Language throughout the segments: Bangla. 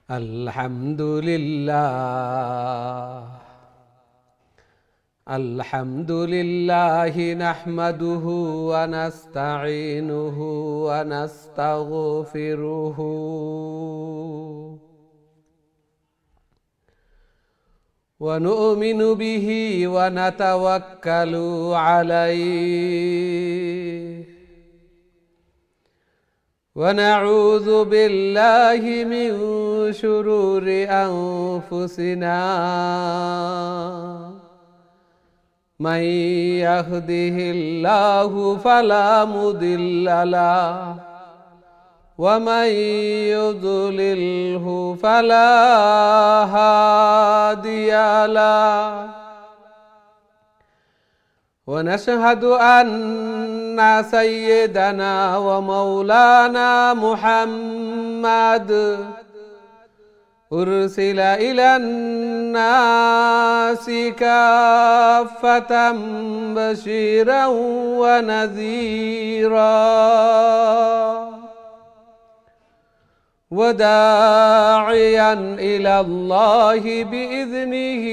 আলহামদুলিল্লাহ নাহমাদুহু ওয়া নাস্তাঈনুহু ওয়া নাস্তাগফিরুহু ওয়া নু'মিনু বিহি ওয়া নাতাওয়াক্কালু আলাইহি ونعوذ بالله من شرور أنفسنا من يهده الله فلا مضل له ومن يضلله فلا هادي له ونشهد أن سيدنا ومولانا محمد أرسل إلى الناس كافة بشيرا ونذيرا وداعيا إلى الله بإذنه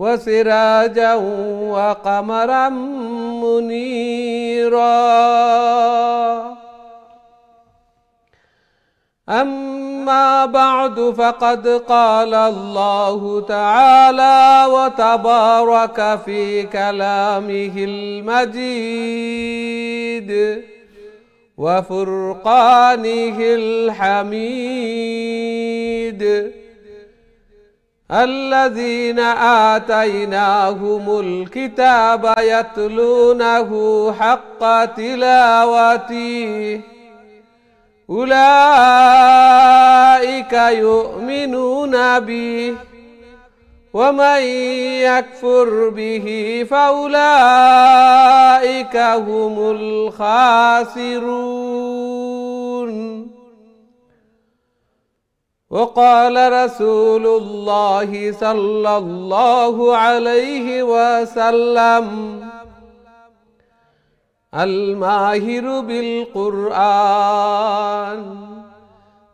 وسراجا وقمرا منيرا أما بعد فقد قال الله تعالى وتبارك في كلامه المجيد وفرقانه الحميد الذين آتيناهم الكتاب يتلونه حق تلاوته أولئك يؤمنون به ومن يكفر به فأولئك هم الخاسرون وقال رسول الله صلى الله عليه وسلم الماهر بالقرآن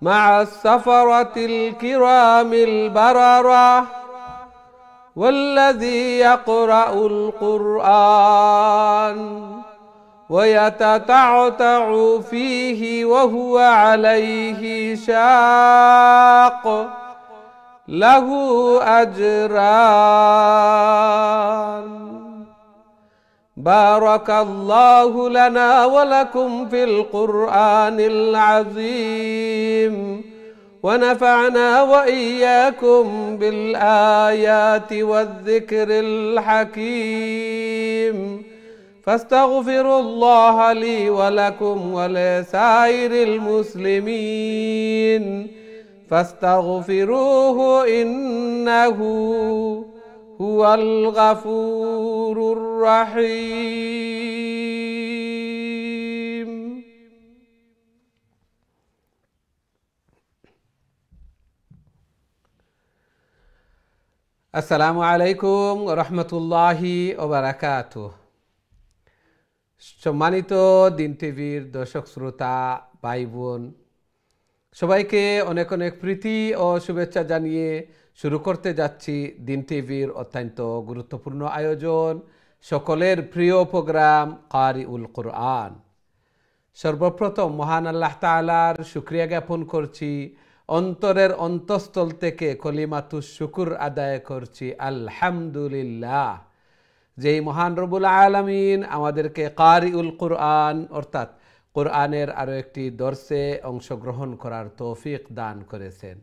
مع السفرة الكرام البررة والذي يقرأ القرآن ويتتعتع فيه وهو عليه شاق له أجران بارك الله لنا ولكم في القرآن العظيم ونفعنا وإياكم بالآيات والذكر الحكيم فاستغفروا الله لي ولكم ولسائر المسلمين فاستغفروه إنه هو الغفور الرحيم السلام عليكم ورحمة الله وبركاته সম্মানিত দিন টিভির দর্শক শ্রোতা ভাই বোন সবাইকে অনেক অনেক প্রীতি ও শুভেচ্ছা জানিয়ে শুরু করতে যাচ্ছি দিন টিভির অত্যন্ত গুরুত্বপূর্ণ আয়োজন সকলের প্রিয় প্রোগ্রাম কারিউল কুরআন। সর্বপ্রথম মহান আল্লাহ তাআলার শুকরিয়া জ্ঞাপন করছি, অন্তরের অন্তঃস্থল থেকে কলিমাতুশ শুকুর আদায় করছি আলহামদুলিল্লাহ। যেই মহান রব্বুল আলামিন আমাদেরকে কারিউল কুরআন অর্থাৎ কোরআনের আরও একটি দর্সে অংশগ্রহণ করার তৌফিক দান করেছেন।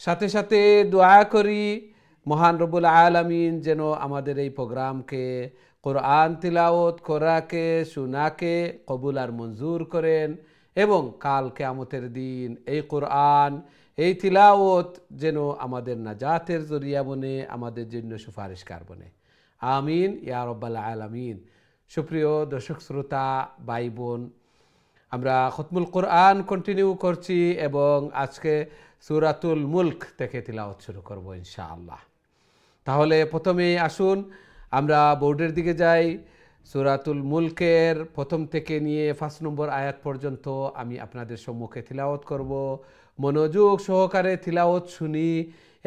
সাথে সাথে দোয়া করি মহান রব্বুল আলামিন যেন আমাদের এই প্রোগ্রামকে কোরআন তিলাওয়াত করাকে শোনাকে কবুল আর মঞ্জুর করেন এবং কাল কিয়ামতের দিন এই কোরআন এই তিলাওয়াত যেন আমাদের নাজাতের জরিয়া বনে, আমাদের জন্য সুপারিশকার বনে। আমিন ইয়া রাব্বাল আলামিন। সুপ্রিয় দর্শক শ্রোতা ভাই বোন, আমরা খতমুল কোরআন কন্টিনিউ করছি এবং আজকে সূরাতুল মুলক থেকে তিলাওয়াত শুরু করব ইনশাআল্লাহ। তাহলে প্রথমেই আসুন আমরা বোর্ডের দিকে যাই। সূরাতুল মুলকের প্রথম থেকে নিয়ে 5 নম্বর আয়াত পর্যন্ত আমি আপনাদের সম্মুখে তিলাওয়াত করব। মনোযোগ সহকারে তিলাওয়াত শুনি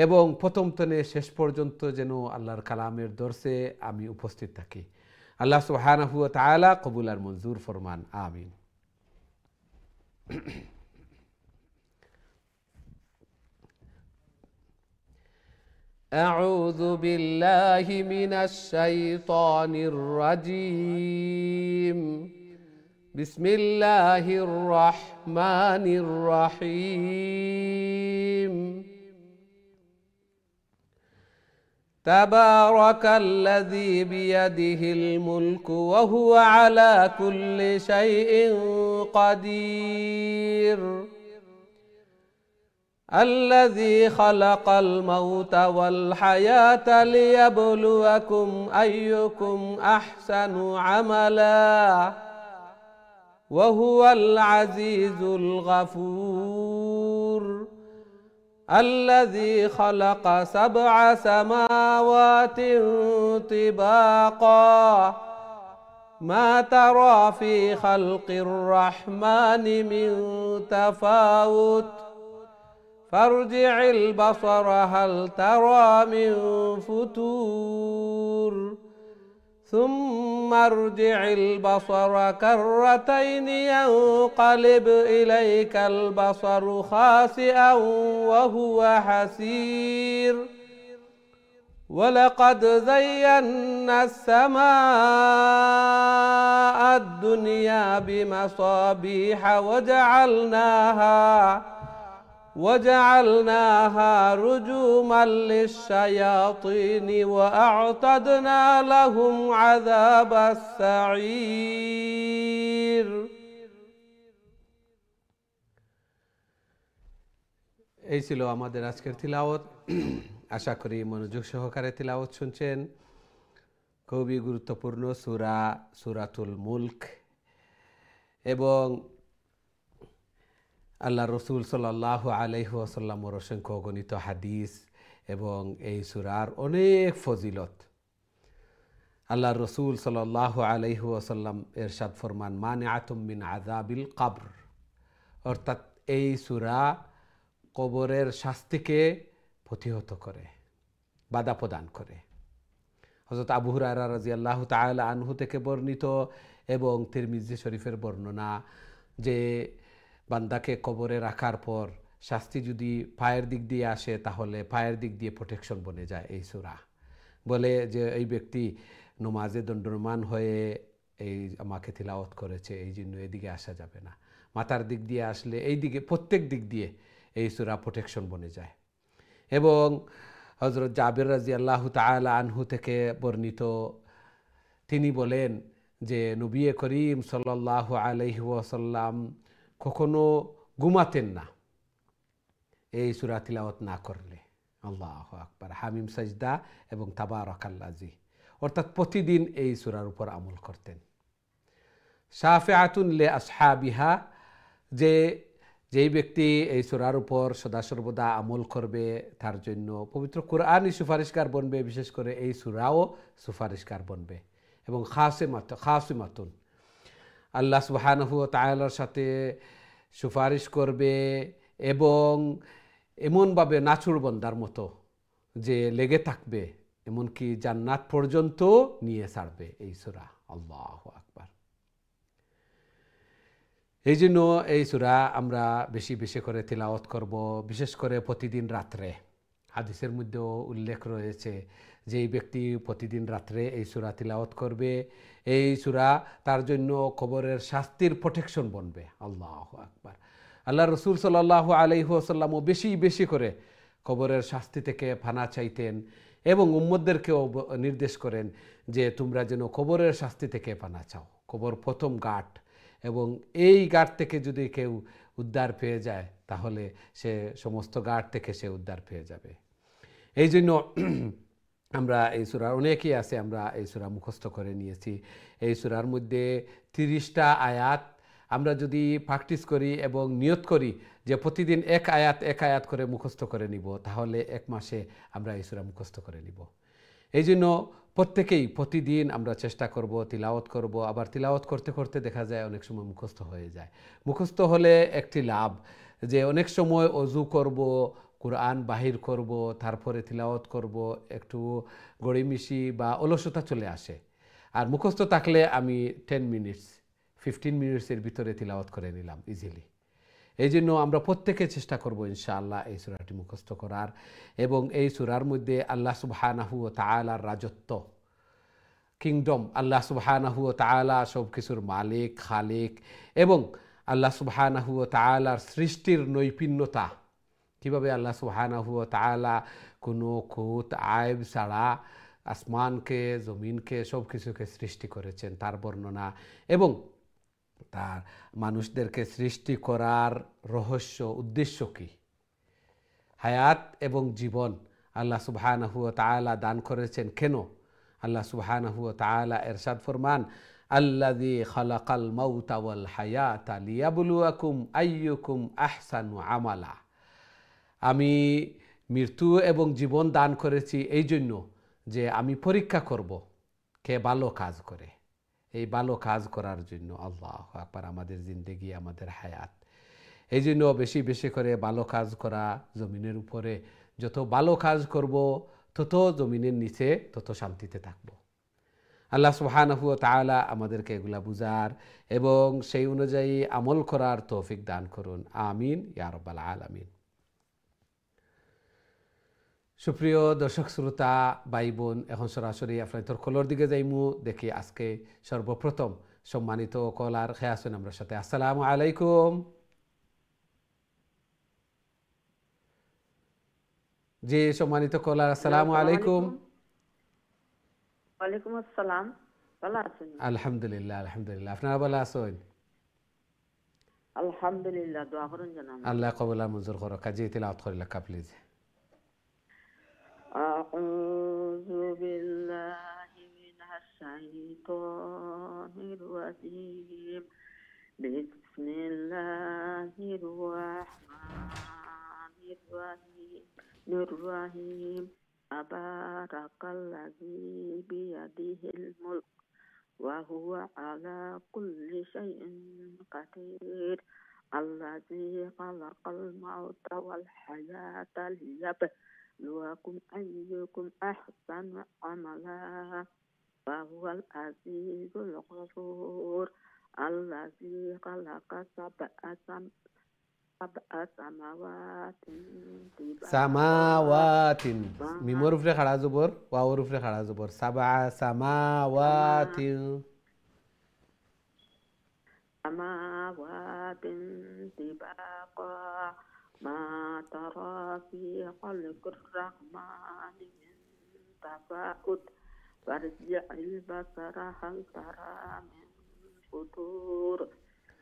এবং প্রথম থেকে শেষ পর্যন্ত যেন আল্লাহর কালামের দর্শে আমি উপস্থিত থাকি। আল্লাহ সুবহানাহু ওয়া তাআলা কবুল আর মঞ্জুর ফরমান, আমিন। أعوذ بالله من الشيطان الرجيم. بسم الله الرحمن الرحيم. تبارك الذي بيده الملك وهو على كل شيء قدير. الذي خلق الموت والحياة ليبلوكم أيكم أحسن عملا وهو العزيز الغفور. الذي خلق 7 سماوات طباقا ما ترى في خلق الرحمن من تفاوت فارجع البصر هل ترى من فتور ثم ارجع البصر كرتين ينقلب إليك البصر خاسئا وهو حسير. ولقد زينا السماء الدنيا بمصابيح وجعلناها رجوما للشياطين وأعتدنا لهم عذاب السعير. এই ছিল আমাদের আজকের তিলাওয়াত। আশা করি মনোযোগ সহকারে তিলাওয়াত শুনছেন। খুবই গুরুত্বপূর্ণ সূরা সূরাতুল মুলক এবং আল্লাহ রসুল সাল্লাল্লাহু আলাইহি ওয়াসাল্লামের অসংখ্য গণিত হাদিস এবং এই সূরার অনেক ফজিলত। আল্লাহ রসুল সাল্লাল্লাহু আলাইহি ওয়াসাল্লাম ইরশাদ ফরমান, মানিআতুম মিন আযাবিল কবর, অর্থাৎ এই সূরা কবরের শাস্তিকে প্রতিহত করে, বাধা প্রদান করে। হযরত আবু হুরায়রা রাদিয়াল্লাহু তাআলা আনহু থেকে বর্ণিত এবং তিরমিজি শরীফের বর্ণনা যে বান্দাকে কবরে রাখার পর শাস্তি যদি পায়ের দিক দিয়ে আসে তাহলে পায়ের দিক দিয়ে প্রোটেকশন বনে যায় এই সূরা। বলে যে এই ব্যক্তি নমাজে দণ্ডমান হয়ে এই আমাকে তিলাওয়াত করেছে, এই জন্য এদিকে আসা যাবে না। মাথার দিক দিয়ে আসলে এই দিকে, প্রত্যেক দিক দিয়ে এই সূরা প্রোটেকশন বনে যায়। এবং হযরত জাবির রাদিয়াল্লাহু তাআলা আনহু থেকে বর্ণিত, তিনি বলেন যে নবী করিম সাল্লাল্লাহু আলাইহি ওয়াসাল্লাম কখনো ঘুমাতেন না এই সূরা তিলাওয়াত না করলে। আল্লাহু আকবার। হামিম সাজদা এবং তাবারাকাল্লাযী, অর্থাৎ প্রতিদিন এই সূরার উপর আমল করতেন। শাফিআতুন লি আসহাবিহা, যেই ব্যক্তি এই সূরার উপর সদা সর্বদা আমল করবে তার জন্য পবিত্র কুরআনই সুপারিশকার বনবে, বিশেষ করে এই সূরাও সুপারিশকার বনবে। এবং খাসিমাতুন, আল্লাহ সুবহানাহু ওয়া তাআলার সাথে সুপারিশ করবে এবং এমনভাবে নাছুর বান্দার মতো যে লেগে থাকবে, এমনকি জান্নাত পর্যন্ত নিয়ে ছাড়বে এই সূরা। আল্লাহু আকবার। এই জন্য এই সূরা আমরা বেশি বেশি করে তিলাওয়াত করব, বিশেষ করে প্রতিদিন রাত্রে। হাদিসের মধ্যেও উল্লেখ রয়েছে যে এই ব্যক্তি প্রতিদিন রাত্রে এই সূরা তিলাওয়াত করবে, এই সূরা তার জন্য কবরের শাস্তির প্রোটেকশন বনবে। আল্লাহু আকবার। আল্লাহ রসুল সাল্লাল্লাহু আলাইহি ওয়াসাল্লামও বেশি বেশি করে কবরের শাস্তি থেকে পানা চাইতেন এবং উম্মতদেরকেও নির্দেশ করেন যে তোমরা যেন কবরের শাস্তি থেকে পানা চাও। কবর প্রথম ঘাট, এবং এই ঘাট থেকে যদি কেউ উদ্ধার পেয়ে যায় তাহলে সে সমস্ত ঘাট থেকে সে উদ্ধার পেয়ে যাবে। এই জন্য আমরা এই সূরা, অনেকেই আছে আমরা এই সূরা মুখস্থ করে নিয়েছি। এই সূরার মধ্যে 30টা আয়াত আমরা যদি প্র্যাকটিস করি এবং নিয়ত করি যে প্রতিদিন এক আয়াত করে মুখস্থ করে নিব, তাহলে এক মাসে আমরা এই সূরা মুখস্থ করে নিব। এই জন্য প্রত্যেকেই প্রতিদিন আমরা চেষ্টা করব, তিলাওয়াত করব। আবার তিলাওয়াত করতে করতে দেখা যায় অনেক সময় মুখস্থ হয়ে যায়। মুখস্থ হলে একটি লাভ যে অনেক সময় অজু করব, কোরআন বাহির করব, তারপরে তিলাওয়াত করব, একটু গড়িমিশি বা অলসতা চলে আসে। আর মুখস্থ থাকলে আমি 10 মিনিটস 15 মিনিটসের ভিতরে তিলাওয়াত করে নিলাম ইজিলি। এই জন্য আমরা প্রত্যেকে চেষ্টা করব ইনশাআল্লাহ এই সূরাটি মুখস্থ করার, এবং এই সূরার মধ্যে আল্লাহ সুবহানাহু ওয়া তাআলার রাজত্ব, কিংডম, আল্লাহ সুবহানাহু ওয়া তাআলা সব কিছুর মালিক, খালিক, এবং আল্লাহ সুবহানাহু ওয়া তাআলার সৃষ্টির নৈপুণ্যতা, কীভাবে আল্লাহ সুবহানাহু ওয়া তাআলা কোনো খুঁত আইব ছাড়া আসমানকে, জমিনকে, সব কিছুকে সৃষ্টি করেছেন, তার বর্ণনা, এবং তার মানুষদেরকে সৃষ্টি করার রহস্য, উদ্দেশ্য কী, হায়াত এবং জীবন আল্লাহ সুবহানাহু ওয়া তাআলা দান করেছেন কেন। আল্লাহ সুবহানাহু ওয়া তাআলা ইরশাদ ফরমান, আল্লাযী খালাকাল মাউতা ওয়াল হায়াতা লিয়াবলুয়াকুম আইয়ুকুম আহসানু আমালা। আমি মৃত্যু এবং জীবন দান করেছি এই জন্য যে আমি পরীক্ষা করব কে ভালো কাজ করে। এই ভালো কাজ করার জন্য আল্লাহু আকবার, আমাদের জিন্দেগি, আমাদের হায়াত, এই জন্য বেশি বেশি করে ভালো কাজ করা। জমিনের উপরে যত ভালো কাজ করব তত জমিনের নিচে তত শান্তিতে থাকব। আল্লাহ সুবহানাহু ওয়া তাআলা আমাদেরকে এগুলা বুঝার এবং সেই অনুযায়ী আমল করার তৌফিক দান করুন। আমিন ইয়া রাব্বাল আলামিন। সুপ্রিয় দর্শক শ্রোতা ভাই বোন, এখন সরাসরি আপনাদের কলর দিকে যাইমু। দেখি আজকে সর্বপ্রথম সম্মানিত কলার খেয়ে আসুন আমরা সাথে। আসসালামু আলাইকুম। জি সম্মানিত কলার, আসসালামু আলাইকুম। ওয়ালাইকুম আসসালাম। ভালো আছেন? আলহামদুলিল্লাহ, আলহামদুলিল্লাহ। আপনারা ভালো আছেন? আলহামদুলিল্লাহ। দোয়া করুন জানাম। আল্লাহ কবুল আর মঞ্জুর করো। কাজী তিলাওয়াত করিলা কা প্লিজ। আউযু বিল্লাহি মিনাশ শাইতানির রাজিম। বিসমিল্লাহির রাহমানির রাহিম। তাবারাকাল্লাযী বিয়াদিহিল মুলক ওয়া হুয়া আলা কুল্লি শাইইন কাদির। আল্লাযী খালাকাল মাউতা ওয়াল হায়াতা লিয়াবলুয়াকুম আইয়ুকুম আহসানু আমালা ওয়া হুয়াল আজিজুল গফুর। আল্লাযী খালাকা সাবআ সামাওয়াতিন, মিমর উপরে খাড়া জবর, ওয়াওর উপরে খাড়া জবর, সাবআ সামাওয়াতিন। তিবাকা মা তারা ফি খালকির রাহমানি মিন তাফাউত ফারজি'ল বাসারা হাল তারা মিন ফুতুর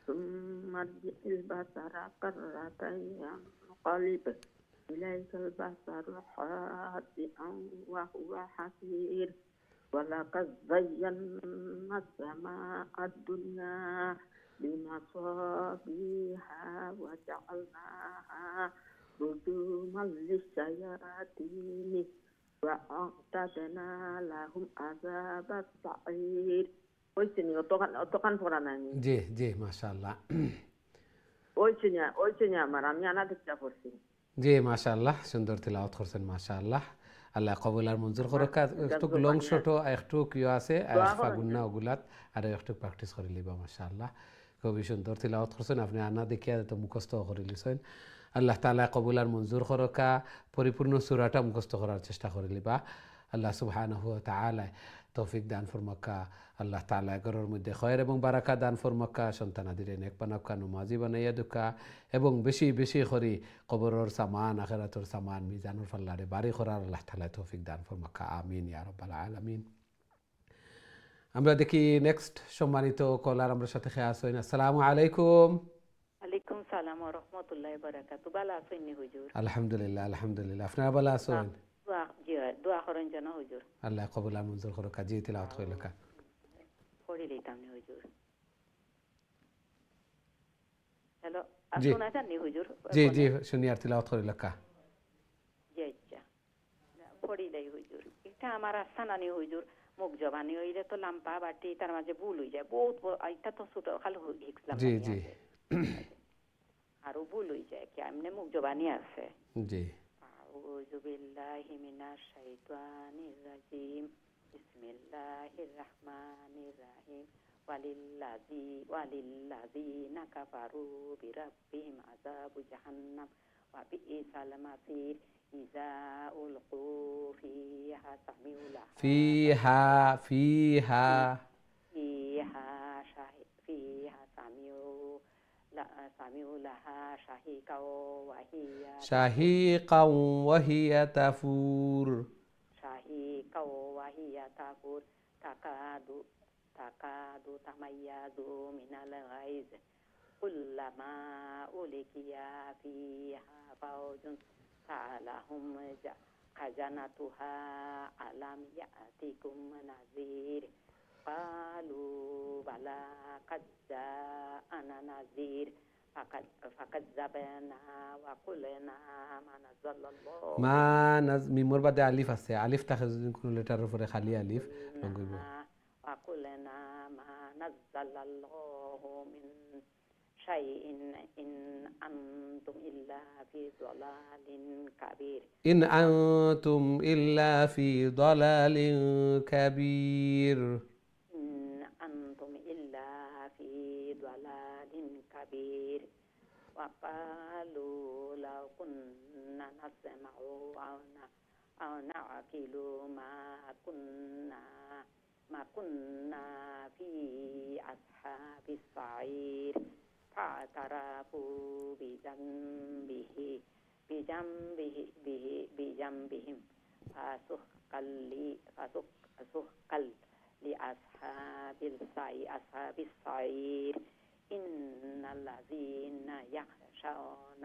সুম্মা রজি'ল বাসারা কাররাতাyn ইয়ানqalib ilaykal basaru khasi'an wa huwa hasir walaqad zayyana as-samaa'a ad-dunya bimasabiha wa ja'alnaha rujuman lis-sayatini wa a'tadna lahum azabas sa'ir. ওইছিনি অতকান পড়া নাই। জি জি মাশাআল্লাহ। ওইছিনি আমার, আমি আনা দেখতে পড়ছি। জি মাশাআল্লাহ, সুন্দর তিলাওয়াত করছেন মাশাআল্লাহ। আল্লাহ কবুল আর মঞ্জুর করুক। একটু লং শর্টও একটু কিও আছে ফাগুন্না ওগুলাত আর একটু প্র্যাকটিস করে লিবা মাশাআল্লাহ। খুবই সুন্দর তিলাওয়াত করছেন আপনি, আনা দেখিয়া তো মুখস্থ করে লিছেন। আল্লাহ তাআলা কবুল আর মঞ্জুর করুক। পরিপূর্ণ সূরাটা মুখস্থ করার চেষ্টা করে লিবা। আল্লাহ সুবহানাহু ওয়া তাআলা তৌফিক দান ফরমাক্কা। আল্লাহ তাআলা ঘরের মধ্যে খয়ের এবং বারাকা দান ফরমাক্কা। সন্তানাদিরে নেক বানাক্কা, নমাজি বানাইয়া দুকা, এবং বেশি বেশি করে কবরের সামান, আখিরাতের সামান, মিজানুর ফাল্লারে বাড়ি করার আল্লাহ তাআলা তৌফিক দান ফরমাক্কা। আমিন ইয়া রাব্বাল আলামিন। আমরা দেখি নেক্সট সম্মানিত কলার আমরা সাথে খেয়ে আসেন। আসসালামু আলাইকুম। ওয়ালাইকুম সালাম ওয়া রাহমাতুল্লাহি ওয়া বারাকাতুহু। ভালো আছেন নি হুজুর? আলহামদুলিল্লাহ, আলহামদুলিল্লাহ। আপনারা ভালো আছেন? দোয়া করেন যেন হুজুর। আল্লাহ কবুল আর মঞ্জুর করুক। কাজী তিলাওয়াত কইলকা পড়ি লইতাম নি হুজুর। হ্যালো, আসুন আছেন নি হুজুর? জি জি শুনি আর তিলাওয়াত কইলকা। জি আচ্ছা, পড়ি লই হুজুর। এটা আমার আসানা নি হুজুর। মুখ জবানি হইলে তো লাম্পা বাটি তার মাঝে ভুল হয়ে যায় বহুত। এটা তো ছোট খালি হিকলাম। জি জি আরো ভুল হয়ে যায় কি এমনি মুখ জবানি আছে জি আউযু বিল্লাহি মিনাশ শাইতানির রাজিম বিসমিল্লাহির রহমানির রহিম ওয়ালিল্লাযিনা কাফারু বিরাব্বিহিম আযাবু জাহান্নাম ওয়া বিইসাল মাসির ইযা উলকু ফিহা সামিউ লাহা ফিহা فيها سمعوا لها شهيقا وهي تفور تكاد تميز من الغيظ كلما ألقي فيها فوج سألهم خزنتها ألم يأتكم نذير قالوا بلى قد جاءنا نذير فكذبنا وقلنا ما نزل الله মিমর বাদে আলিফ আছে আলিফ থাকে যদি কোনো লেটারের উপরে খালি আলিফ লঙ্গিব وقلنا ما نزل الله من شيء إن أنتم إلا في ضلال كبير إن أنتم إلا في ضلال كبير إن أنتم إلا في ضلال كبير وقالوا لو كنا نسمع أو نعقل ما كنا في أصحاب السعير فاعترفوا بذنبهم فسحقا لأصحاب السعير إن الذين يخشون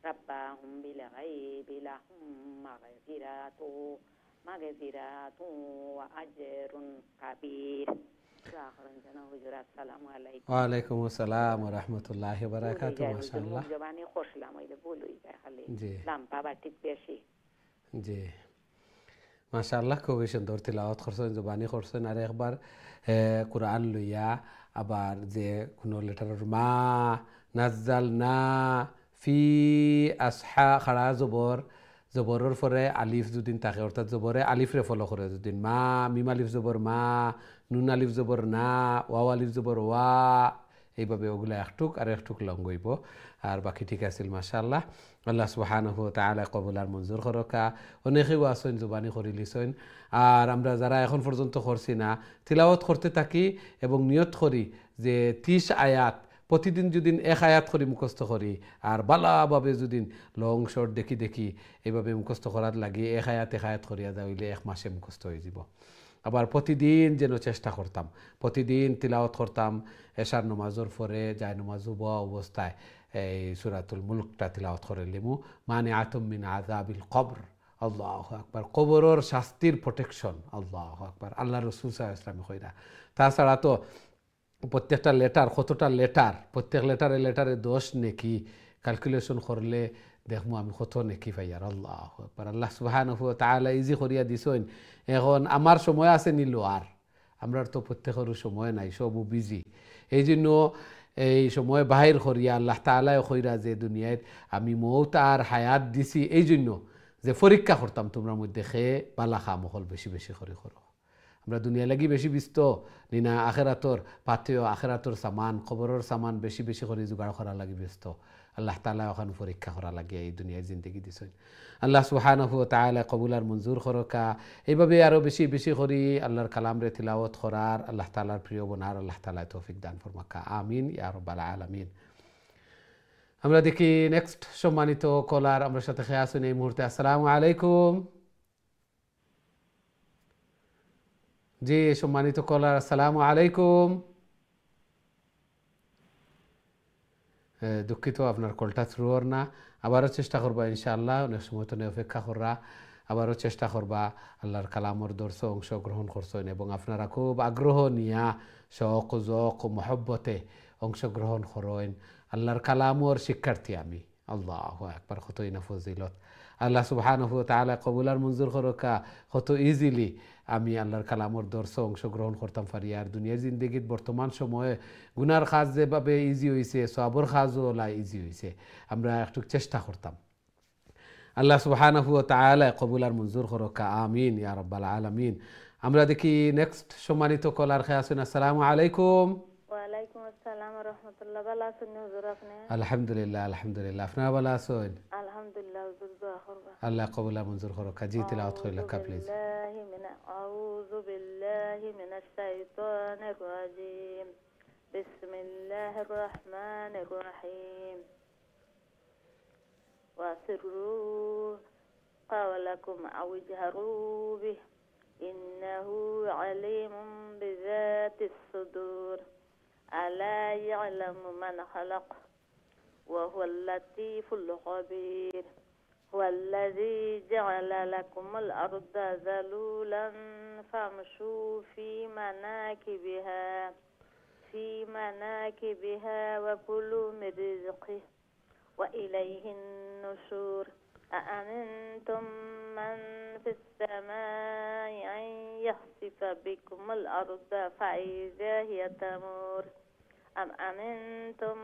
ربهم بالغيب لهم مغفرة وأجر كبير. السلام عليكم. وعليكم السلام ورحمة الله وبركاته. ما شاء الله. জবানি খসলাম হইলে ভুল হই যায় খালি জি লাম্পা বাটিক বেশি জি মাশাআল্লাহ খুবই সুন্দর তিলাওয়াত করছেন জবানি করছেন আর একবার কোরআন লইয়া আবার যে কোনো লেটারের মা নাজ্জালনা ফি আসহা খাড়া জবরের পরে আলিফ যদিন থাকে অর্থাৎ জবরে আলিফরে ফলো করে যদিন মা মিম আলিফ জবর মা নুন আলিফ জবর না ওয়াও আলিফ জবর ওয়া এইভাবে ওগুলো একটুক আর একটুক লং হইব আর বাকি ঠিক আছিল মাশাআল্লাহ আল্লাহ সুবহানাহু ওয়া তাআলা কবুল আর মঞ্জুর করকা অনেকেও আসেন জবানি করে লিছেন আর আমরা যারা এখন পর্যন্ত করছি না তিলাওয়াত করতে থাকি এবং নিয়ত করি যে 30 আয়াত প্রতিদিন যদি এক আয়াত করে মুখস্থ করি আর ভালোভাবে যদি লং শর্ট দেখি এইভাবে মুখস্থ করার লাগে এক আয়াত করিয়া যাইলে এক মাসে মুখস্থ হয়ে যাব আবার প্রতিদিন যেন চেষ্টা করতাম প্রতিদিন তিলাওয়াত করতাম এশার নামাজের পরে যায় নামাজ অবস্থায় এই সূরাতুল মুলকটা তিলাওয়াত করে লিমু মানে আতুম মিন আযাবিল কবর আল্লাহু আকবার কবরের শাস্তির প্রোটেকশন আল্লাহু আকবার আল্লাহ রাসূল সাল্লাল্লাহু আলাইহি ওয়াসাল্লাম কইরা তাছাড়া তো প্রত্যেকটা লেটার কতটা লেটার প্রত্যেক লেটারে 10 নেকি ক্যালকুলেশন করলে দেখমু আমি কত নেকি পাই আর আল্লাহু আকবার আল্লাহ সুবহানাহু ওয়া তাআলা ইজি করিয়া দিছেন এখন আমার সময় আছে নিল আর আমরা তো প্রত্যেকের সময় নাই সব বিজি এই জন্য এই সময় বাহির করিয়া আল্লাহ তাআলা কইরা যে দুনিয়ায় আমি মওত আর হায়াত দিছি এই জন্য যে পরীক্ষা করতাম তোমরা মধ্যে খেয়ে বালা খামহল বেশি বেশি করে করো আমরা দুনিয়া লাগি বেশি ব্যস্ত নিনা আখেরাতর পাথেয় আখেরাতর সামান কবরের সামান বেশি বেশি করে জোগাড় করা লাগি ব্যস্ত আল্লাহ তাআলা ওখানে পরীক্ষা করা লাগে এই দুনিয়ায় জিন্দগি দিছেন আল্লাহ সুবহানাহু ওয়া তাআলা কবুল আর মঞ্জুর করকা এইভাবে আরো বেশি বেশি করি আল্লাহর কালাম রে তিলাওয়াত করার আল্লাহ তাআলার প্রিয় বনার আল্লাহ তাআলা তৌফিক দান ফরমাকা আমিন ইয়া রাব্বাল আলামিন আমরা দেখি নেক্সট সম্মানিত কলার আমরা সাথে খেয়ে আসুন এই মুহূর্তে আসসালামু আলাইকুম জি সম্মানিত কলার আসসালামু আলাইকুম দুঃখিত আপনার কলটা থ্রু ওর না আবারও চেষ্টা করবা ইনশাআল্লাহ অনেক সময় তো অপেক্ষা কররা আবারও চেষ্টা করবা আল্লাহর কালামর দর্শ অংশগ্রহণ করছেন এবং আপনারা খুব আগ্রহ নিয়া শখ জক মহব্বতে অংশগ্রহণ করেন আল্লাহর কালামর শিক্ষার্থী আমি আল্লাহু আকবার কতই না ফজিলত আল্লাহ সুবহানাহু ওয়া তাআলা কবুল আর মঞ্জুর করকা কত ইজিলি আমি আল্লাহর কালামর দর্শ অংশগ্রহণ করতাম পারি। আর দুনিয়ার জিন্দগিত বর্তমান সময়ে গুনার কাজ যেভাবে ইজি হয়েছে, সওয়াবের কাজও ওলা ইজি হয়েছে। আমরা একটু চেষ্টা করতাম। আল্লাহ সুবহানাহু ওয়া তাআলা কবুল আর মঞ্জুর করুক, আমিন ইয়া রাব্বাল আলামিন। আমরা দেখি নেক্সট সম্মানিত কলার খেয়ে আছেন। আসসালামু আলাইকুম। ওয়ালাইকুম আসসালাম ওয়া রাহমাতুল্লাহ। ভালো আছেন হুজুর আপনি? আলহামদুলিল্লাহ, আলহামদুলিল্লাহ। আপনারা ভালো আছেন? আলহামদুলিল্লাহ হুজুর, দোয়া করবা। আল্লাহ কবুল আর মঞ্জুর করুক। জি তিলাওয়াত কইলা প্লিজ। আউযু বিল্লাহি মিনাশ শাইতানির রাজিম। বিসমিল্লাহির রহমানির রহিম। ওয়াসিররু قولكم أو اجهروا به إنه عليم بذات الصدور ألا يعلم من خلق وهو اللطيف الخبير هو الذي جعل لكم الأرض ذلولا فامشوا في مناكبها وكلوا من رزقه وإليه النشور أأمنتم من في السماء أن يخسف بكم الأرض فإذا هي تمور أم أمنتم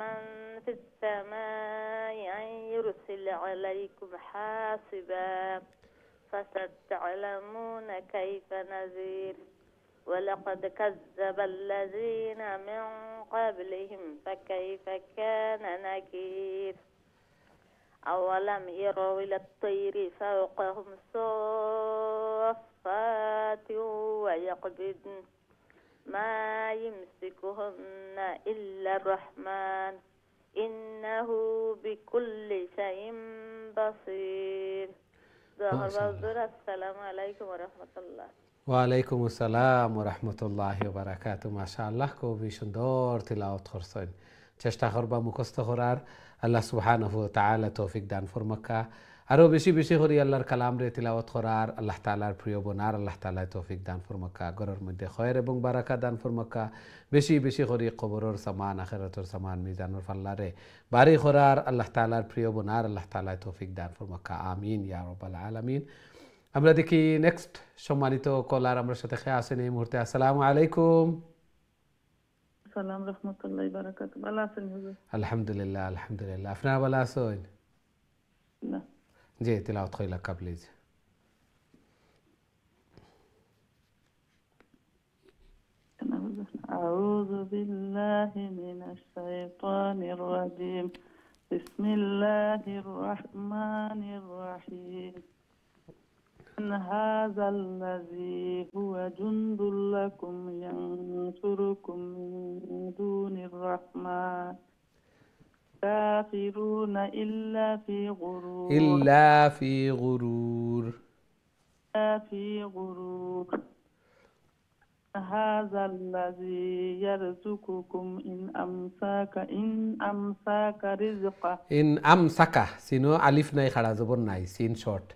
من في السماء أن يرسل عليكم حاصبا فستعلمون كيف نذير ولقد كذب الذين من قبلهم فكيف كان نكير أولم يروا إلى الطير فوقهم صافات ويقبضن ما يمسكهن إلا الرحمن إنه بكل شيء بصير. السلام عليكم ورحمة الله. ওয়ালাইকুম আসসালাম ওয়া রাহমাতুল্লাহি ওয়া বারাকাতুহু। মাশাআল্লাহ, খুবই সুন্দর তিলাওয়াত করছেন। চেষ্টা করবা মুখস্থ করার। আল্লাহ সুবহানাহু ওয়া তাআলা তৌফিক দান ফরমাক্কা। আরও বেশি বেশি করে আল্লাহর কালাম রে তিলাওয়াত করার আল্লাহ তাআলার প্রিয় বোনার আল্লাহ তাআলা তৌফিক দান ফরমাক্কা। ঘরের মধ্যে খয়ের এবং বারাকা দান ফরমাক্কা। বেশি বেশি করে কবরের সামান, আখিরাতের সামান, মিজানুর ফাল্লারে বাড়ি করার আল্লাহ তাআলার প্রিয় বোনার আল্লাহ তাআলা তৌফিক দান ফরমাক্কা, আমিন ইয়া রাব্বাল আলামিন। আমরা দেখি নেক্সট সম্মানিত কলার আমার সাথে খেয়ে আছেন এই মুহূর্তে। আসসালামু আলাইকুম। সালাম রহমতুল্লাহি বারাকাতুহু। ভালো আছেন হুজুর? আলহামদুলিল্লাহ, আলহামদুলিল্লাহ। আপনারা ভালো আছেন? না। জি তিলাওয়াত কইলা প্লিজ। আউযু বিল্লাহি মিনাশ শাইতানির রাজিম। বিসমিল্লাহির রাহমানির রহিম। هذا الذي هو جند لكم ينصركم من دون الرحمن كافرون إلا في غرور. هذا الذي يرزقكم إن أمسك رزقه. ইন আমসাকা সিনো আলিফ নাই, খাড়া জবর নাই, সিন শর্ট।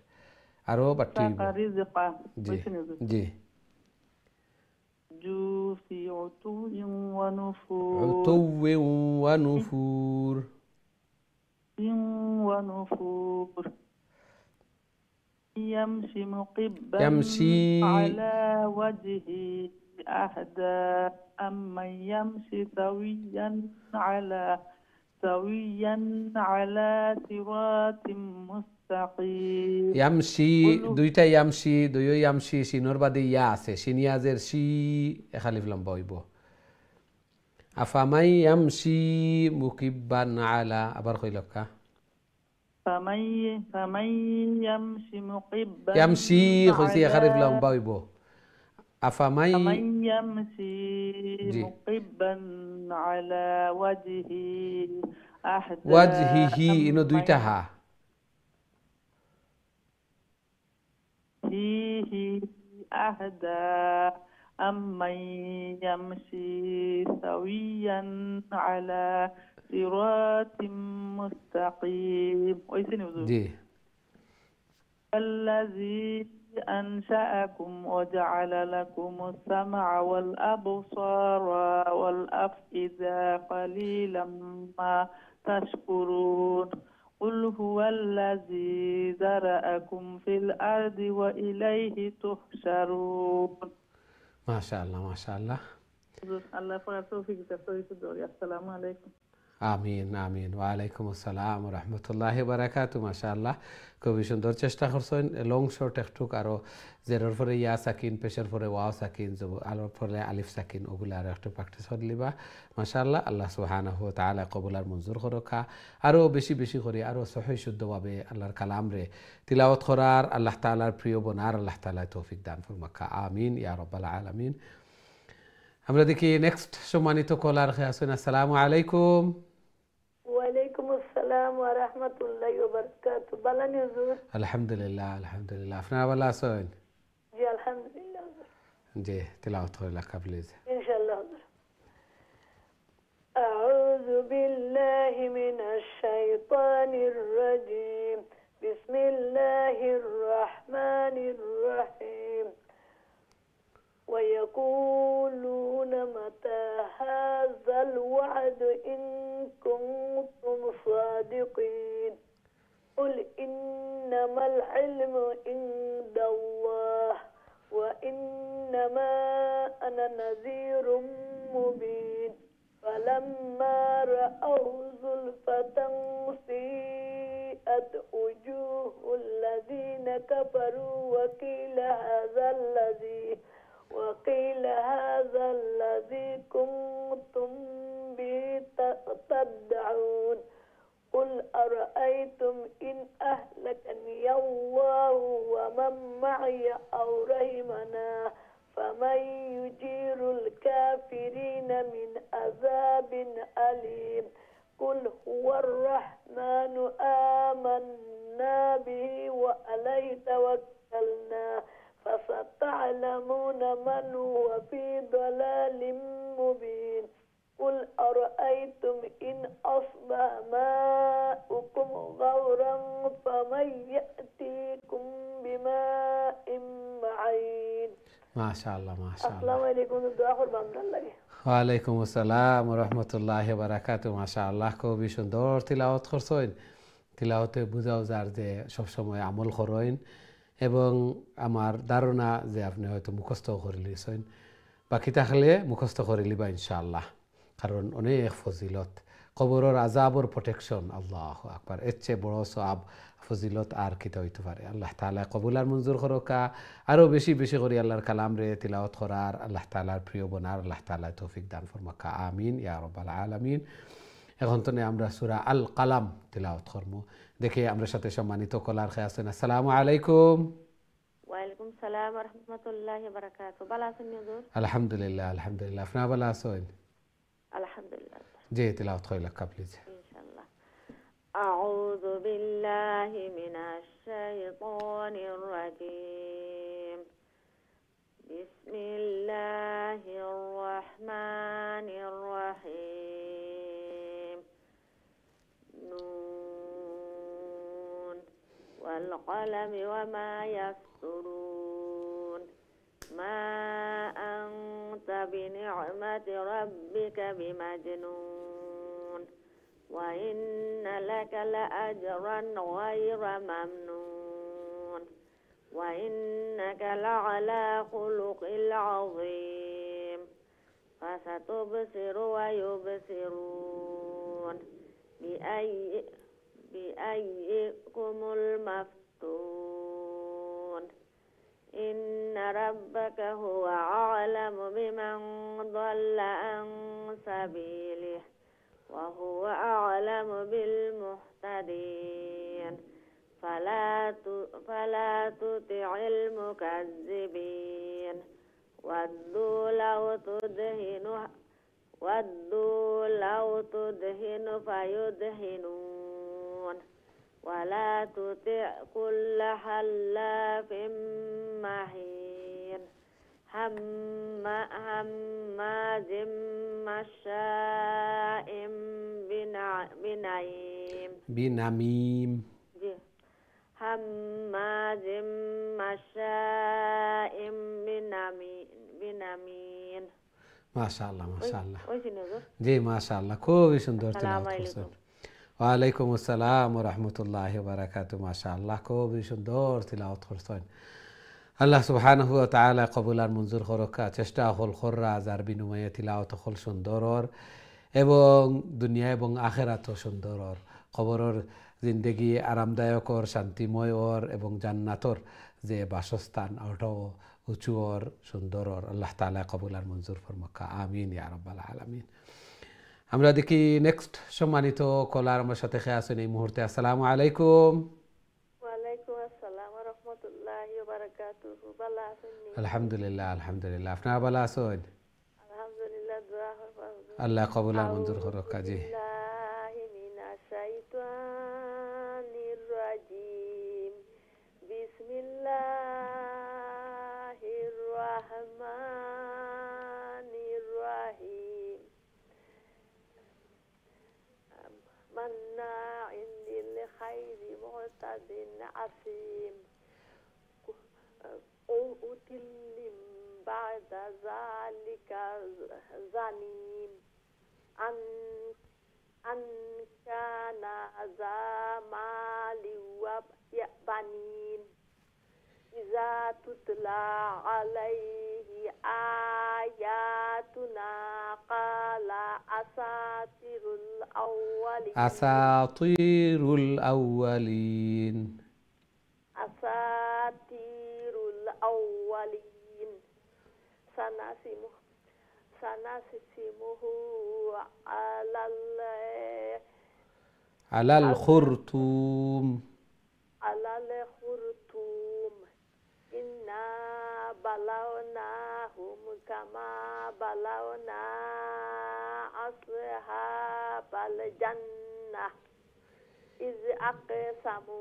আরো বাটি জি জি। জু ফি উতুইন ওয়া নুফুর। উতুওয়িন ওয়া নুফুর। يمشي مقبا يمشي على وجهه أهدى أمن يمشي سويا على صراط مستقيم. ইয়ামশি দুইটা ইয়ামশি, দুইও ইয়ামশি, সিনোর বাদে ইয়া আছে, সিনিয়াজের শি এখালিফ লম্বা হইব। আফামাই ইয়ামশি মুকিব্বান আলা, আবার কইলকা فمن يمشي مقبا ইয়ামশি কইছি এখালিফ লম্বা হইব। আফামাই فمن يمشي مقبا على وجهه أهدى ওয়াজহিহি ইনো দুইটা হা। فيه أهدى أمن يمشي سويا على صراط مستقيم. জি। الذي أنشأكم وجعل لكم السمع والأبصار والأفئدة قليلا ما تشكرون قل هو الذي ذرأكم في الأرض وإليه تحشرون. মাশাআল্লাহ মাশাআল্লাহ। আল্লাহ পাক তৌফিক দান। আসসালামু আলাইকুম। আমিন আমিন। ওয়ালাইকুম আসসালাম রহমতুল্লাহি বারাকাতু। মাশাআল্লাহ, খুবই সুন্দর চেষ্টা করছেন। লং শর্ট একটুক আরও জেরোর পরে ইয়া সাকিন, পেশের পরে ওয়াও সাকিন, আলোর পরে আলিফ সাকিন, ওগুলো আরও একটু প্র্যাকটিস করে লিবা। মাশাআল্লাহ, আল্লাহ সুবহানাহু ওয়া তাআলা কবুল আর মঞ্জুর করকা। আরও বেশি বেশি করে আরও সহি শুদ্ধভাবে আল্লাহর কালামরে তিলাওয়াত করার, আল্লাহ তাআলার প্রিয় বনার আল্লাহ তাআলা তৌফিক দান ফরমাকা। আমিন ইয়া রাব্বাল আলামিন। আমরা দেখি নেক্সট সম্মানিত কলার খেয়ে আসেন। আসসালামু আলাইকুম। ওয়ালাইকুম আসসালাম ওয়া রাহমাতুল্লাহি ওয়া বারাকাতুহু। বালানি হুজুর? আলহামদুলিল্লাহ আলহামদুলিল্লাহ। আপনারা ভালো আছেন? জি আলহামদুলিল্লাহ হুজুর। জি, তিলাওয়াত করে লেখা প্লিজ। ইনশাআল্লাহ হুজুর। আউযু বিল্লাহি মিনাশ শাইতানির রাজীম। বিসমিল্লাহির রাহমানির রাহিম। ويقولون متى هذا الوعد إن كنتم صادقين قل إنما العلم عند الله وإنما أنا نذير مبين فلما رأوا زلفة سيئت وجوه الذين كفروا وقيل هذا الذي كنتم به تدعون قل أرأيتم إن أهلكني الله ومن معي أو رحمنا فمن يجير الكافرين من عذاب أليم قل هو الرحمن آمنا به وعليه توكلنا فستعلمون من هو في ضلال مبين قل أرأيتم إن أصبح ماؤكم غورا فمن يأتيكم بماء معين. ما شاء الله ما شاء الله. السلام عليكم الدعاء قربان الله. ওয়ালাইকুম আসসালাম রহমতুল্লাহি বারাকাতু। মাশাআল্লাহ, খুবই সুন্দর তিলাওয়াত করছেন। তিলাওয়াতে বুঝাও যার যে সবসময় আমল করেন এবং আমার ধারণা যে আপনি হয়তো মুখস্থ করে লিছেন, বাকি থাকলে মুখস্থ করে লিবা ইনশাআল্লাহ, কারণ অনেক ফজিলত, কবরের আযাবর প্রোটেকশন। আল্লাহু আকবার, এর চেয়ে বড় সওয়াব ফজিলত আর কিতা হইতে পারে। আল্লাহ তাআলা কবুল আর মঞ্জুর করকা। আরও বেশি বেশি করে আল্লাহর কালাম রে তিলাওয়াত করার, আল্লাহ তাআলার প্রিয় বনার আল্লাহ তাআলা তৌফিক দান ফরমাকা। আমিন ইয়া রাব্বাল আলামিন। এখন তো আমরা সূরা আল কালাম তিলাওয়াত করব। দেখি আমরা সাথে সম্মানিত কলার খেয়ে আছেন। আসসালামু আলাইকুম। ওয়ালাইকুম সালাম ওয়া রাহমাতুল্লাহি ওয়া বারাকাতুহু। ভালো আছেন হুজুর? আলহামদুলিল্লাহ আলহামদুলিল্লাহ। আপনারা ভালো আছেন? আলহামদুলিল্লাহ। জি, তিলাওয়াত করে লেখা প্লিজ। ইনশাআল্লাহ। আউযু বিল্লাহি মিনাশ শাইতানির রাজীম। বিসমিল্লাহির রাহমানির রাহিম। নুন ওয়াল কলামি ওয়া মা ইয়াসতুরুন মা আনতা বিনি'মাতি রাব্বিকা বিমাজনুন ওয়া ইন্না লাকা লাআজরান গায়রা মামনুন ওয়া ইন্নাকা লা'আলা খুলুকিল আযীম ফাসাতুবসিরু ওয়া ইউবসিরুন বিআইয়িকুমুল মাফতুন ইন্না রাব্বাকা হুয়া আ'লামু বিমান দাল্লা আন সাবিলিহি ওয়া হুয়া আ'লামু বিল মুহতাদিন ফালা তুতি'ল মুকাজ্জিবিন ওয়াদ্দু লাউ তুদহিনু ফায়ুদহিনুন ওয়ালা তুতি' কুল্লা হাল্লাফিম মাহিন হাম্মাজিম মাশাইম বিনামিম। জি, হাম্মাজিম মাশাইম বিনামিন। মাশাআল্লাহ মাশাআল্লাহ। ওই হুজুর? জি মাশাআল্লাহ, খুবই সুন্দর তিলাওয়াত আসসালামু করছেন। আলাইকুম। ওয়ালাইকুম আসসালাম ওয়া রাহমাতুল্লাহি ওয়া বারাকাতুহু। মাশাআল্লাহ, খুবই সুন্দর তিলাওয়াত করছেন। আল্লাহ সুবহানাহু ওয়া তাআলা কবুল আর মঞ্জুর করকা। চেষ্টা হল খররা যার বিনিময়ে তিলাওয়াত হল সুন্দরর এবং দুনিয়া এবং আখেরাত সুন্দরর, কবরর জিন্দেগি আরামদায়কর, শান্তিময়র এবং জান্নাতর যে বাসস্থান ওটাও উঁচুর সুন্দরর। আল্লাহ তাআলা কবুল আর মঞ্জুর ফরমাকা, আমিন ইয়া রাব্বাল আলামিন। আমরা দেখি নেক্সট সম্মানিত কলার আমার সাথে খেয়ে আছেন এই মুহূর্তে। আসসালামু আলাইকুম। ওয়ালাইকুম আসসালাম ওয়া রাহমাতুল্লাহি ওয়া বারাকাতুহু। ভালো আছেন নি? আলহামদুলিল্লাহ, আলহামদুলিল্লাহ। আপনারা ভালো আছেন? আলহামদুলিল্লাহ, দোয়া করবেন। আল্লাহ কবুল আর মঞ্জুর করুক। কাজী বিল্লাহি মিনাশ শাইতানির রাজিম। বিসমিল্লাহির রাহমানির রাহিম। মান্নাইন লিল খাইরি মুতাদিন আসিম। উতিল্লিম বা'দা যালিকা জানিম। আন কানা যা মালি ওয়া বানিন। ইযা তুতলা আলাইহি আয়াতুনা ক্বালা আসাতিরুল আউওয়ালিন। আসাতিরুল আউওয়ালিন। আসাতিরুল আউওয়ালিন। সানাসিমুহু আলাল খুরতুম। আলাল খুরতুম। ইন্না বালাওনাহুম কামা বালাওনা আসহাবাল জান্নাহ ইয আকসামু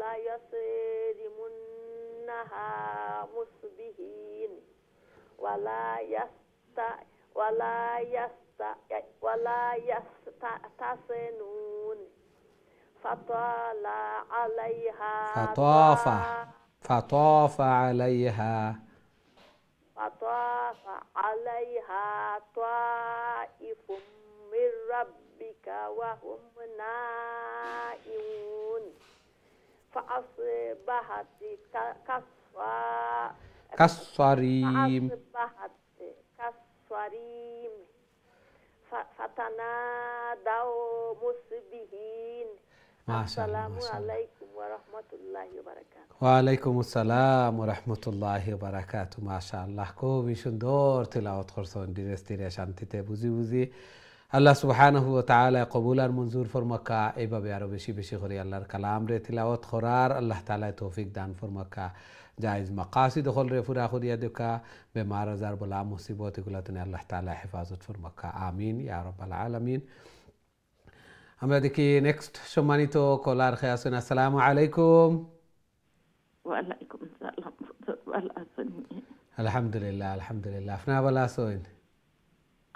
লা ইয়াসরিমুন্নাহা মুসবিহিন ওয়ালা ইয়াস্তাসনুন। ফাতালা আলাইহা ফাতাফা আলাইহা তাইফুম মির রাব্বিকা ওয়া হুম নাইমুন। فأصبحت কাসসারিম। كالصريم. فتنادوا مصبحين. السلام عليكم ورحمة الله وبركاته. ওয়ালাইকুম আসসালাম ওয়া রাহমাতুল্লাহি ওয়া বারাকাতুহু। মাশাআল্লাহ, খুবই সুন্দর তিলাওয়াত করছেন, ধীরে স্থিরে শান্তিতে বুঝি বুঝি। আল্লাহ সুবহানাহু ওয়া তাআলা কবুল আর মঞ্জুর ফরমাকা। এইভাবে আরো বেশি বেশি করে আল্লাহর কালাম রে তিলাওয়াত করার আল্লাহ তাআলা তৌফিক দান ফরমাকা। জায়েজ মাকাসিদ হল রে পুরা করিয়া দেখা, বেমার আজার বলা মুসিবত এগুলা তুমি আল্লাহ তাআলা হেফাজত ফরমাকা, আমিন ইয়া রাব্বাল আলামিন। আমরা দেখি নেক্সট সম্মানিত কলার খেয়ে আছেন। আসসালামু আলাইকুম। ওয়ালাইকুম সালাম। ভালো আছেন? আলহামদুলিল্লাহ, আলহামদুলিল্লাহ। আপনারা ভালো আছেন?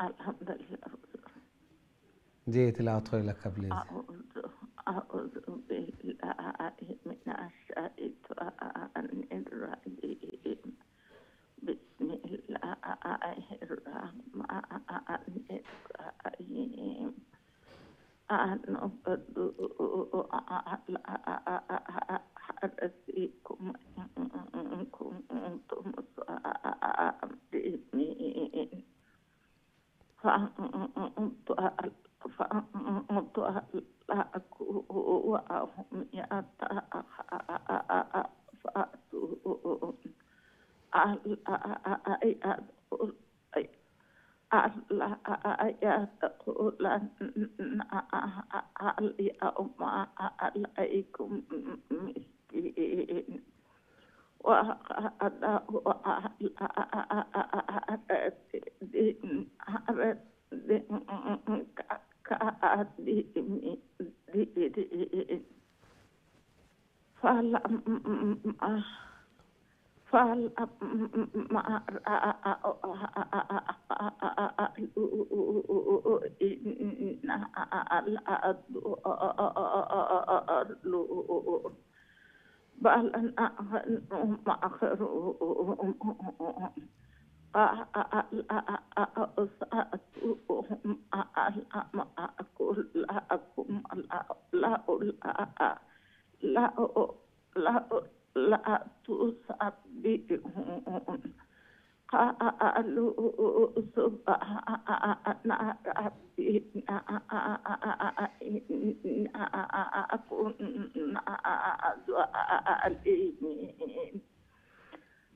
আলহামদুলিল্লাহ। জি, তিলাওয়াত করিলা প্লিজ। أعوذ بالله من الشيطان الرجيم. بسم الله الرحمن الرحيم. أنبذوا على حرثكم إن كنتم صادقين. فأنت وهم يتخافتون. ألا يدخلن اليوم عليكم مسكين. فلما رأوا إنها لضالون بل نحن محرومون. قالوا سبحان ربي إنا كنا ظالمين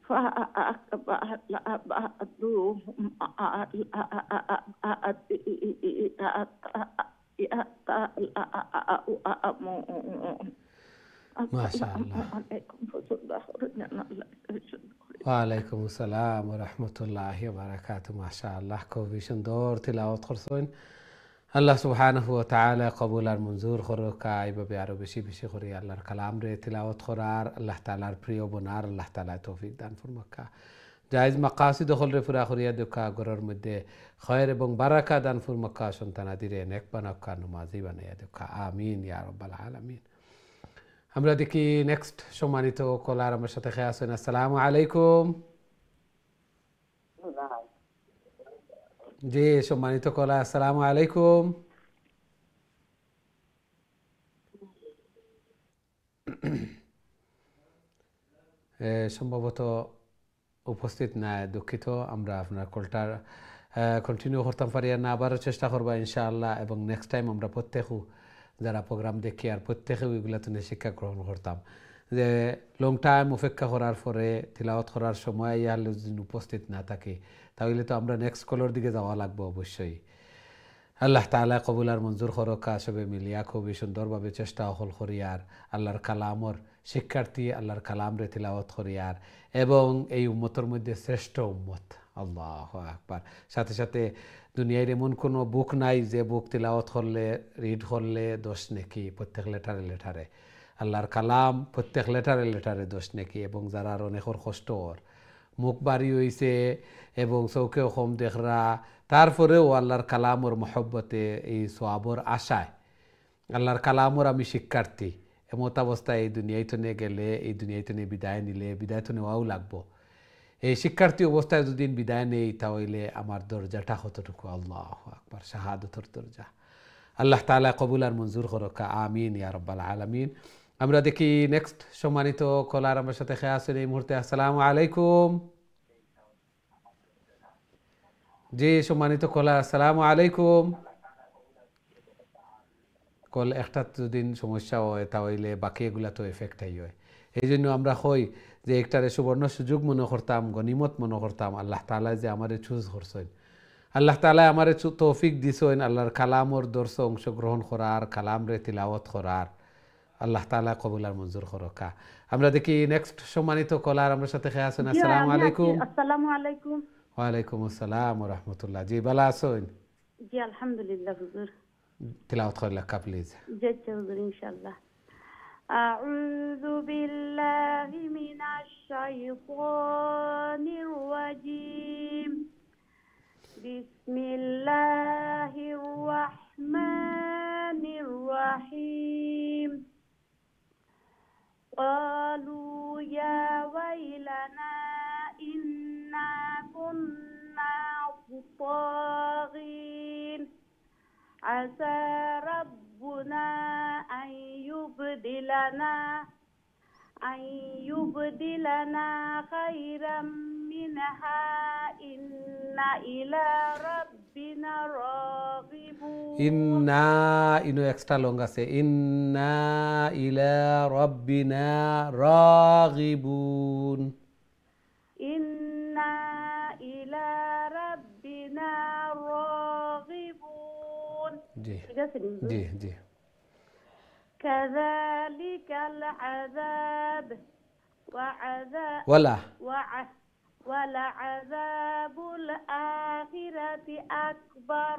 فأقبل بعضهم على بعض يتلاومون ما شاء السلام الله. عليكم ورحمة الله وبركاته. ওয়ালাইকুম আসসালাম ওয়া রাহমাতুল্লাহি ওয়া বারাকাতুহু। মাশাআল্লাহ, খুবই সুন্দর তিলাওয়াত করছেন। আল্লাহ সুবহানাহু ওয়া তাআলা কবুল আর মঞ্জুর করুক। এইভাবে আরো বেশি বেশি করে আল্লাহর কালাম রে তিলাওয়াত করার, আল্লাহ তাআলার প্রিয় বনার আল্লাহ তাআলা তৌফিক দান ফরমাক্কা। জায়েজ মাকাসিদ হল রে পুরা করিয়া দেখা ঘরের মধ্যে খয়ের এবং বারাকা দান ফরমাক্কা। সন্তানাদিরে নেক বানাক্কা, নমাজি বানাইয়া দেখা। আমিন ইয়া রাব্বাল আলামিন। আমরা দেখি নেক্সট সম্মানিত কলার আমার সাথে খেয়ে আসেন। আসসালামু আলাইকুম। জি সম্মানিত কলা, আসসালামু আলাইকুম। সম্ভবত উপস্থিত নাই, দুঃখিত। আমরা আপনার কলটার কন্টিনিউ করতাম পারি না, আবারও চেষ্টা করবা ইনশাআল্লাহ। এবং নেক্সট টাইম আমরা প্রত্যেকও যারা প্রোগ্রাম দেখি আর প্রত্যেকেও এগুলো তুমি শিক্ষা গ্রহণ করতাম যে লং টাইম অপেক্ষা করার পরে তিলাওয়াত করার সময় ইয়ার যদি উপস্থিত না থাকি তাহলে তো আমরা নেক্সট কলের দিকে যাওয়া লাগবে অবশ্যই। আল্লাহ তাআলা কবুল আর মঞ্জুর করকা। সবে মিলিয়া খুবই সুন্দরভাবে চেষ্টা হল করিয়ার আল্লাহর কালামর শিক্ষার্থী আল্লাহর কালাম রে তিলাওয়াত করিয়ার এবং এই উম্মতের মধ্যে শ্রেষ্ঠ উম্মত। আল্লাহু আকবার। সাথে সাথে দুনিয়ার এমন কোনো বুক নাই যে বুক তিলাওয়াত করলে রিড করলে 10 নেকি, প্রত্যেক লেটারে লেটারে আল্লাহর কালাম, প্রত্যেক লেটারে লেটারে 10 নেকি। এবং যারা অনেকর কষ্ট ওর মুখ বাড়ি হইছে এবং চৌকেও কম দেখরা, তারপরেও আল্লাহর কালামর মহব্বতে এই সোয়াবর আশায় আল্লাহর কালামর আমি শিক্ষার্থী এমত অবস্থায় এই দুনিয়ায় নিয়ে গেলে, এই দুনিয়ায় নিয়ে বিদায় নিলে, বিদায় তো নেওয়াও লাগবো। এই শিক্ষার্থী অবস্থায় যদি বিদায় নেই তাহলে আমার দরজাটা কতটুকু। আল্লাহু আকবার, শাহাদতর দরজা। আল্লাহ তাআলা কবুল আর মঞ্জুর করকা। আমিন ইয়া রাব্বাল আলামিন। আমরা দেখি নেক্সট সম্মানিত কলার আমার সাথে খেয়ে আসেন এই মুহূর্তে। আসসালামু আলাইকুম। জি সম্মানিত কলা, আসসালামু আলাইকুম। কল একটা দুদিন সমস্যা হয় তাহলে বাকি এগুলা তো এফেক্টই হয়। এই জন্য আমরা কই যে একটারে সুবর্ণ সুযোগ মনে করতাম, গনিমত মনে করতাম। আল্লাহ তাআলা যে আমারে চুজ করছেন, আল্লাহ তাআলা আমারে তৌফিক দিছেন আল্লাহর কালামর দর্শ অংশগ্রহণ করার, কালাম রে তিলাওয়াত করার। আল্লাহ তাআলা কবুল আর মঞ্জুর করকা। আমরা দেখি নেক্সট সম্মানিত কলার আমার সাথে খেয়ে আছেন। আসসালামু আলাইকুম। আসসালামু আলাইকুম। ওয়ালাইকুম আসসালাম ওয়া রাহমাতুল্লাহ। জি ভালো আছেন? জি আলহামদুলিল্লাহ হুজুর। তিলাওয়াত করলে কা প্লিজ। জি হুজুর ইনশাআল্লাহ। আউযু বিল্লাহি মিনাশ শাইতানির রাজীম। বিসমিল্লাহির রাহমানির রাহিম। قالوا يا ويلنا إنا كنا طاغين عسى ربنا أن يبدلنا خيرا منها إنا إلى ربنا راغبون. ইন্না ইনো এক্সট্রা লং আছে। ইন্না ইলা রাব্বিনা রাগিবুন। إنا إلى ربنا راغبون. জি জি জি। كذلك العذاب ولعذاب الآخرة أكبر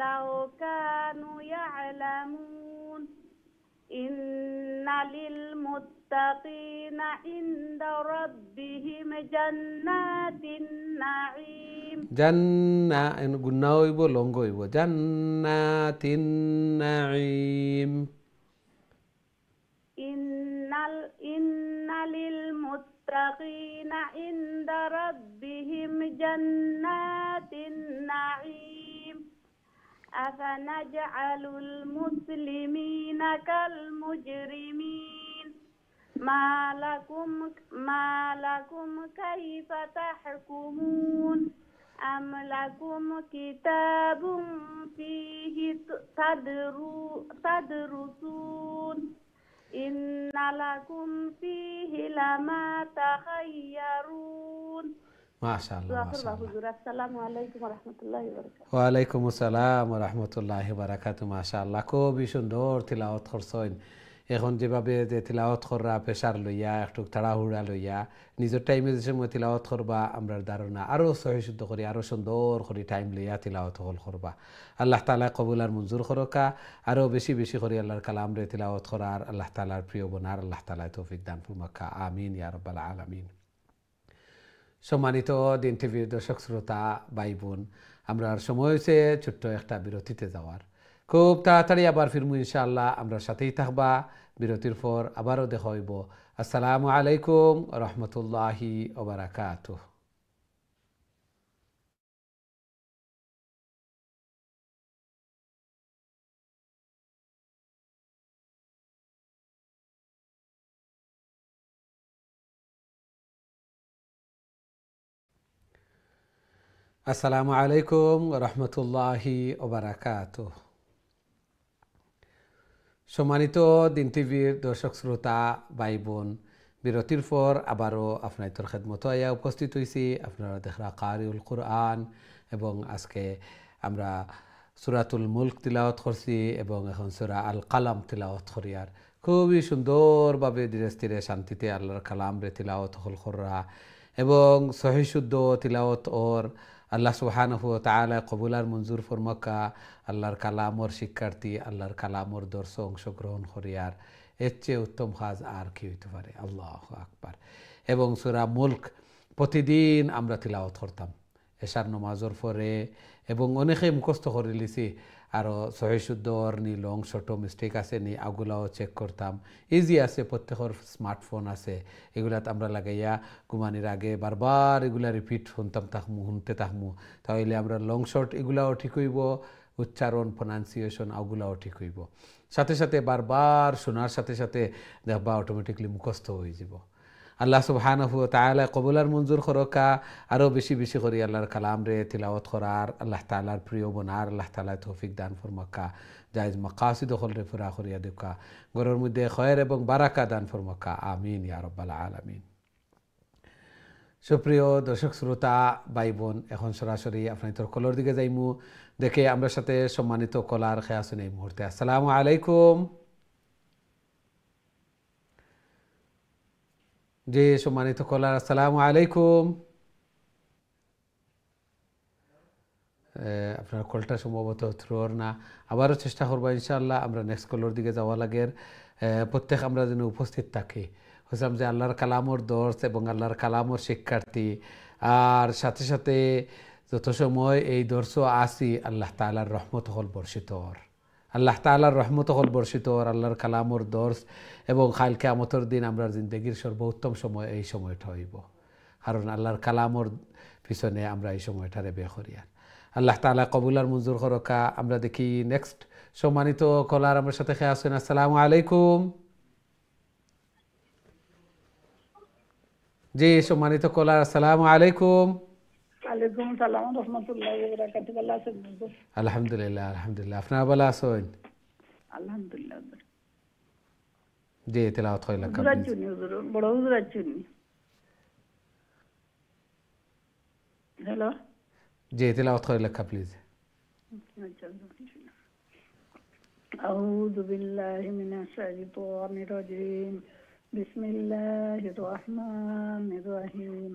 لو كانوا يعلمون. إن للمتقين عند ربهم جنات النعيم. জান্না গুন্না হইব, লঙ্গ হইব। জান্নাতিন নাঈম। إن للمتقين المتقين عند ربهم جنات النعيم أفنجعل المسلمين كالمجرمين ما لكم كيف تحكمون أم لكم كتاب فيه تدرسون إن لكم فيه لما تخيرون ما شاء الله ما شاء الله السلام عليكم ورحمة الله وبركاته ওয়ালাইকুম আসসালাম ওয়া রাহমাতুল্লাহি ওয়া বারাকাতুহু মাশাআল্লাহ খুবই সুন্দর তিলাওয়াত করছেন এখন যেভাবে যে তিলাওয়াত কররা প্রেশার লইয়া একটু তাড়াহুড়া লইয়া নিজের টাইমে যে সময় তিলাওয়াত করবা আমরা ধারণা আরও সহি শুদ্ধ করি আরও সুন্দর করে টাইম লইয়া তিলাওয়াত হল করবা আল্লাহ তাআলা কবুল আর মঞ্জুর করকা আরও বেশি বেশি করে আল্লাহর কালাম রে তিলাওয়াত করার আল্লাহ তাআলার প্রিয় বনার আল্লাহ তাআলা তৌফিক দান ফরমাকা আমিন ইয়া রাব্বাল আলামিন সম্মানিত দিন টিভির দর্শক শ্রোতা ভাই বোন আমরা সময় হয়েছে ছোট্ট একটা বিরতিতে যাওয়ার খুব তাড়াতাড়ি আবার ফিরমু ইনশাআল্লাহ আমরা সাথেই থাকবা বিরতির পর আবারও দেখা হইব আসসালামু আলাইকুম রহমতুল্লাহি ওয়া বারাকাতুহু আসসালামু আলাইকুম রহমতুল্লাহি ওয়া বারাকাতুহু সম্মানিত দিন টিভির দর্শক শ্রোতা ভাই বোন বিরতির পর আবারও আপনাদের খেদমত আয়া উপস্থিত হয়েছি আপনারা দেখরা কারিউল কুরআন এবং আজকে আমরা সূরাতুল মুলক তিলাওয়াত করছি এবং এখন সূরা আল কালাম তিলাওয়াত করি আর খুবই সুন্দরভাবে ধীরে স্থিরে শান্তিতে আল্লাহর কালাম রে তিলাওয়াত হল করা এবং সহি শুদ্ধ তিলাওয়াত ওর আল্লাহ সুবহানাহু ওয়া তাআলা কবুল আর মঞ্জুর ফরমাকা আল্লাহর কালামর শিক্ষার্থী আল্লাহর কালামর দর্শ অংশগ্রহণ করিয়ার এর চেয়ে উত্তম কাজ আর কি হইতে পারে আল্লাহু আকবার এবং সূরা মুলক প্রতিদিন আমরা তিলাওয়াত করতাম এশার নামাজের পরে এবং অনেকে মুখস্থ করে লিছি আরও সহি শুদ্ধ নি লং ছোট মিস্টেক আছে নি আগুলাও চেক করতাম ইজি আছে প্রত্যেকের স্মার্টফোন আছে এগুলাত আমরা লাগাইয়া ঘুমানির আগে বারবার এগুলা রিপিট শুনতে থাকমু তাহলে আমরা লং শর্ট এগুলাও ঠিক হইব উচ্চারণ প্রনাউন্সিয়েশন আগুলাও ঠিক হইব সাথে সাথে বারবার শোনার সাথে সাথে দেখবা অটোমেটিকলি মুখস্থ হয়ে যাব আল্লাহ সুবহানাহু ওয়া তাআলা কবুল আর মঞ্জুর করকা আরও বেশি বেশি করে আল্লাহর কালাম রে তিলাওয়াত করার আল্লাহ তাআলার প্রিয় বনার আল্লাহ তাআলা তৌফিক দান ফরমাকা জায়েজ মাকাসিদ হল রে পুরা করিয়া দেখা ঘরের মধ্যে খয়ের এবং বারাকা দান ফরমাকা আমিন ইয়া রাব্বাল আলামিন সুপ্রিয় দর্শক শ্রোতা ভাই বোন এখন সরাসরি আপনাদের কলর দিকে যাইমু দেখে আমরা সাথে সম্মানিত কলার খেয়া শুনে এই মুহূর্তে আসসালামু আলাইকুম জি সম্মানিত কলার আসসালামু আলাইকুম আপনার কলটা সম্ভবত থ্রোর না আবারও চেষ্টা করবো ইনশাআল্লাহ আমরা নেক্সট কলর দিকে যাওয়া লাগের প্রত্যেক আমরা যেন উপস্থিত থাকি হইলাম যে আল্লাহর কালামর দর্শ এবং আল্লাহর কালামর শিক্ষার্থী আর সাথে সাথে যত সময় এই দর্শ আসি আল্লাহ তাআলার রহমত হল বর্ষিত আল্লাহ তাআলার রহমত হল বর্ষিত আল্লাহর কালামর দর্শ এবং কাল কিয়ামতের দিন আমরা জিন্দগির সর্বোত্তম সময় এই সময়টা হইব কারণ আল্লাহর কালামর পিছনে আমরা এই সময়টারে বে করিয়া আল্লাহ তাআলা কবুল আর মঞ্জুর করকা আমরা দেখি নেক্সট সম্মানিত কলার আমার সাথে খেয়ে আসেন আসসালামু আলাইকুম জি সম্মানিত কলার আসসালামু আলাইকুম ওয়ালাইকুম সালাম রাহমাতুল্লাহি ওয়া বারাকাতুহু আল্লাহ সুবহানাহু আলহামদুলিল্লাহ আলহামদুলিল্লাহ আপনারা ভালো আছেন আলহামদুলিল্লাহ জি তেলাওয়াত কইলা হুজুর আছেন হুজুর বড় হুজুর আছেন হ্যালো জি তেলাওয়াত কইলা প্লিজ أعوذ بالله من الشيطان الرجيم بسم الله الرحمن الرحيم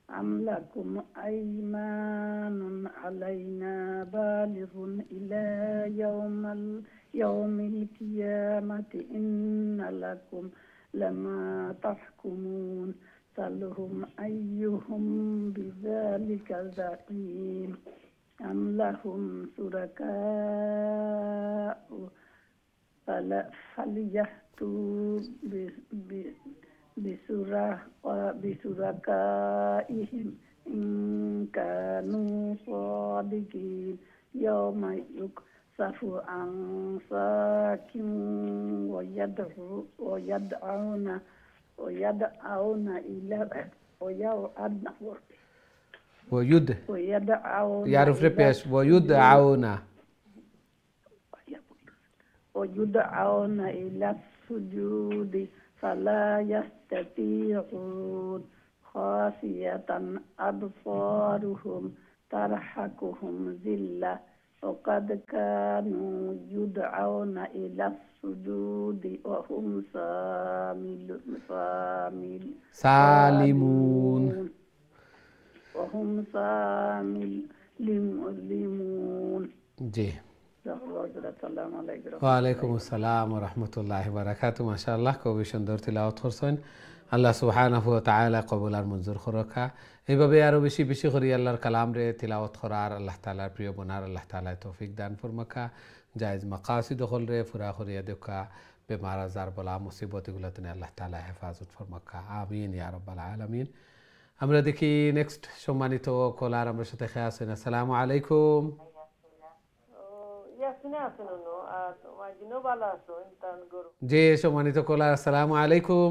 أم لكم أيمان علينا بالغ إلى يوم القيامة إن لكم لما تحكمون سلهم أيهم بذلك زعيم أم لهم شركاء فليأتوا بشركائهم إن كانوا صادقين يوم يكشف عن ساق ويدعون إلى يعرف ربيش ويدعون إلى السجود فلا يستطيعون خاشية أبصارهم ترهقهم ذلة وقد كانوا يدعون إلى السجود وهم سالمون जी ওয়ালাইকুম আসসালাম ওয়া রাহমাতুল্লাহি ওয়া বারাকাতুহু মাশাআল্লাহ খুবই সুন্দর তিলাওয়াত করছেন আল্লাহ সুবহানাহু ওয়া তাআলা কবুল আর মঞ্জুর করুকা এইভাবে আরো বেশি বেশি করে আল্লাহর কালাম রে তিলাওয়াত করার আল্লাহ তাআলার প্রিয় বনার আল্লাহ তাআলা তৌফিক দান ফরমাকা জায়েজ মাকাসিদ হল রে ফুরা করিয়া দেখা বেমার আজার বলা মুসিবত এগুলোতে আল্লাহ তাআলা হেফাজত ফরমাকা আমিন ইয়া রাব্বাল আলামিন আমরা দেখি নেক্সট সম্মানিত কলার আমার সাথে খেয়ে আছেন আসসালামু আলাইকুম জি সম্মানিত কলার আসসালামু আলাইকুম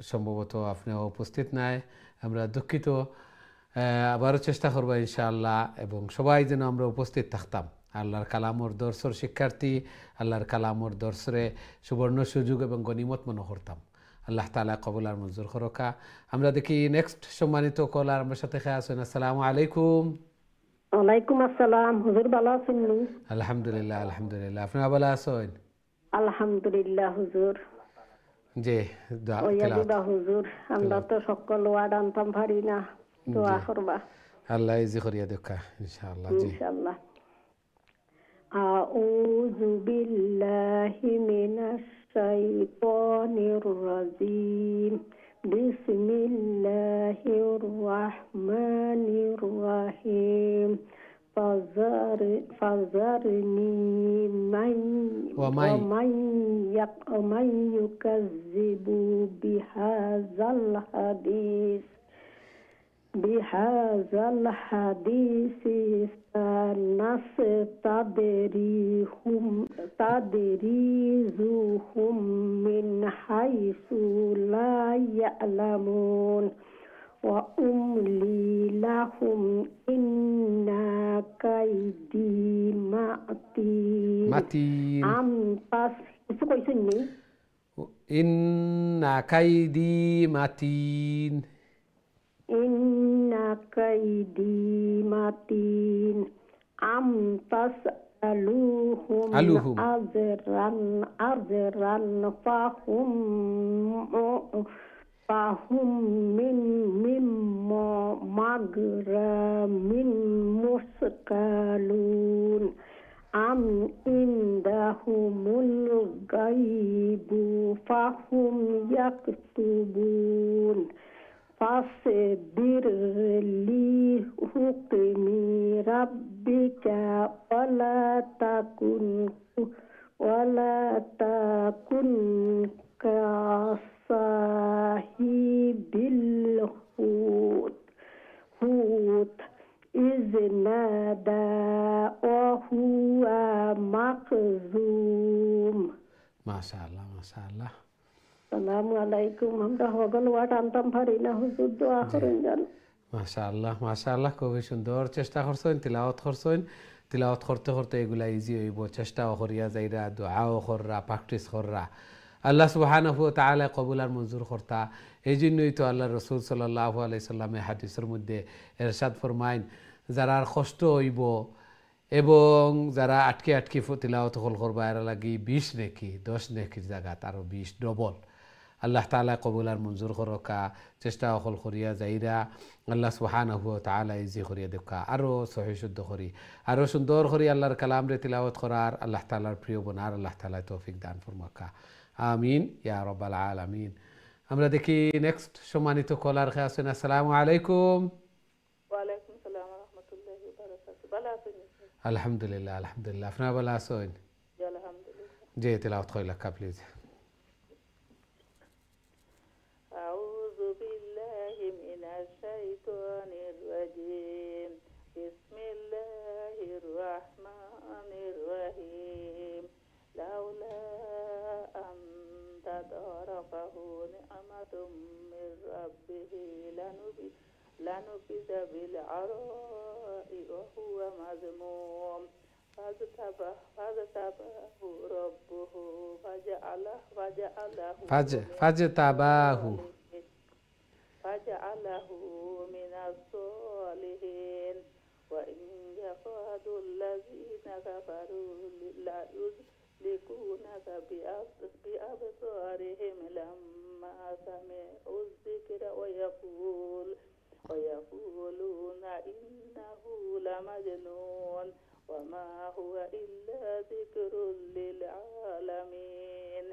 সম্ভবত আপনি উপস্থিত নাই আমরা দুঃখিত আবারও চেষ্টা করবো ইনশাআল্লাহ এবং সবাই যেন আমরা উপস্থিত থাকতাম আল্লাহর কালামর দর্শর শিক্ষার্থী আল্লাহর কালামর দর্শরে সুবর্ণ সুযোগ এবং গনিমত মনে করতাম আল্লাহ তাআলা কবুল আর মঞ্জুর করুকা আমরা দেখি নেক্সট সম্মানিত কলার আমার সাথে খেয়ে আছেন আসসালামু আলাইকুম ওয়ালাইকুম আসসালাম হুজুর ভালো আছেন নি আলহামদুলিল্লাহ আলহামদুলিল্লাহ আপনি ভালো আছেন আলহামদুলিল্লাহ হুজুর জি দোয়া হুজুর আমরা তো সকল ওয়ার্ড আনতাম পারি না দোয়া করবা আল্লাহ ইজি করিয়া দেখা ইনশাআল্লাহ জি ইনশাআল্লাহ আউযু বিল্লাহি মিনাশ শাইতানির রাজিম বিসমিল্লাহির রাহমানির রাহিম فذرني ومن يكذب بهذا الحديث سنستدرجهم من حيث لا يعلمون وأملي لهم إن كيدي متين إن كيدي متين إن كيدي متين أم تسألوهم أجرا فهم من مغرم مثقلون أم عندهم الغيب فهم يكتبون فاصبر لحكم ربك ولا تكن كصاحب الحوت إذ نادى وهو مكظوم ما شاء الله ما شاء الله আসসালামু আলাইকুম আমরা হগল ওয়াট আনতাম পারি না হুজুর দোয়া করেন জান মাশাআল্লাহ মাশাআল্লাহ খুবই সুন্দর চেষ্টা করছেন তিলাওয়াত করছেন তিলাওয়াত করতে করতে এগুলা ইজি হইব চেষ্টাও করিয়া যাইরা দোয়াও কররা প্র্যাকটিস কররা আল্লাহ সুবহানাহু ওয়া তাআলা কবুল আর মঞ্জুর করতা এই জন্যই তো আল্লাহ রাসূল সাল্লাল্লাহু আলাইহি সাল্লামের হাদিসের মধ্যে ইরশাদ ফরমাইন যারা কষ্ট হইব এবং যারা আটকে আটকে তিলাওয়াত করবা এর লাগি 20 নেকি 10 নেকির জায়গা আরো 20 ডবল আল্লাহ তাআলা কবুল আর মঞ্জুর করকা চেষ্টা অকল করিয়া যাইরা আল্লাহ সুবহানাহু ওয়া তাআলা ইজি করিয়া দেখা আরো সহিহ শুদ্ধ করি আরো সুন্দর করি আল্লাহর কালাম রে তিলাওয়াত করার আল্লাহ তাআলার প্রিয় বনার আল্লাহ তাআলা তৌফিক দান ফরমাকা আমিন ইয়া রাব্বাল আলামিন আমরা দেখি নেক্সট সম্মানিত কলার খেয়ে আছেন আসসালামু আলাইকুম ওয়া আলাইকুম আসসালাম ওয়া রাহমাতুল্লাহি ওয়া বারাকাতুহু ভালো আছেন আলহামদুলিল্লাহ আলহামদুলিল্লাহ আপনারা ভালো আছেন জি আলহামদুলিল্লাহ জি তেলাওয়াত কইলা কা প্লিজ أعوذ بالله من الشيطان الرجيم بسم الله الرحمن الرحيم لولا أن تداركه نعمة من ربه لنبذ بالعراء وهو مذموم فاجتباه ربه فجعله من الصالحين وإن يكاد الذين كفروا ليزلقونك بأبصارهم لما سمعوا الذكر ويقولون إنه لمجنون وما هو إلا ذكر للعالمين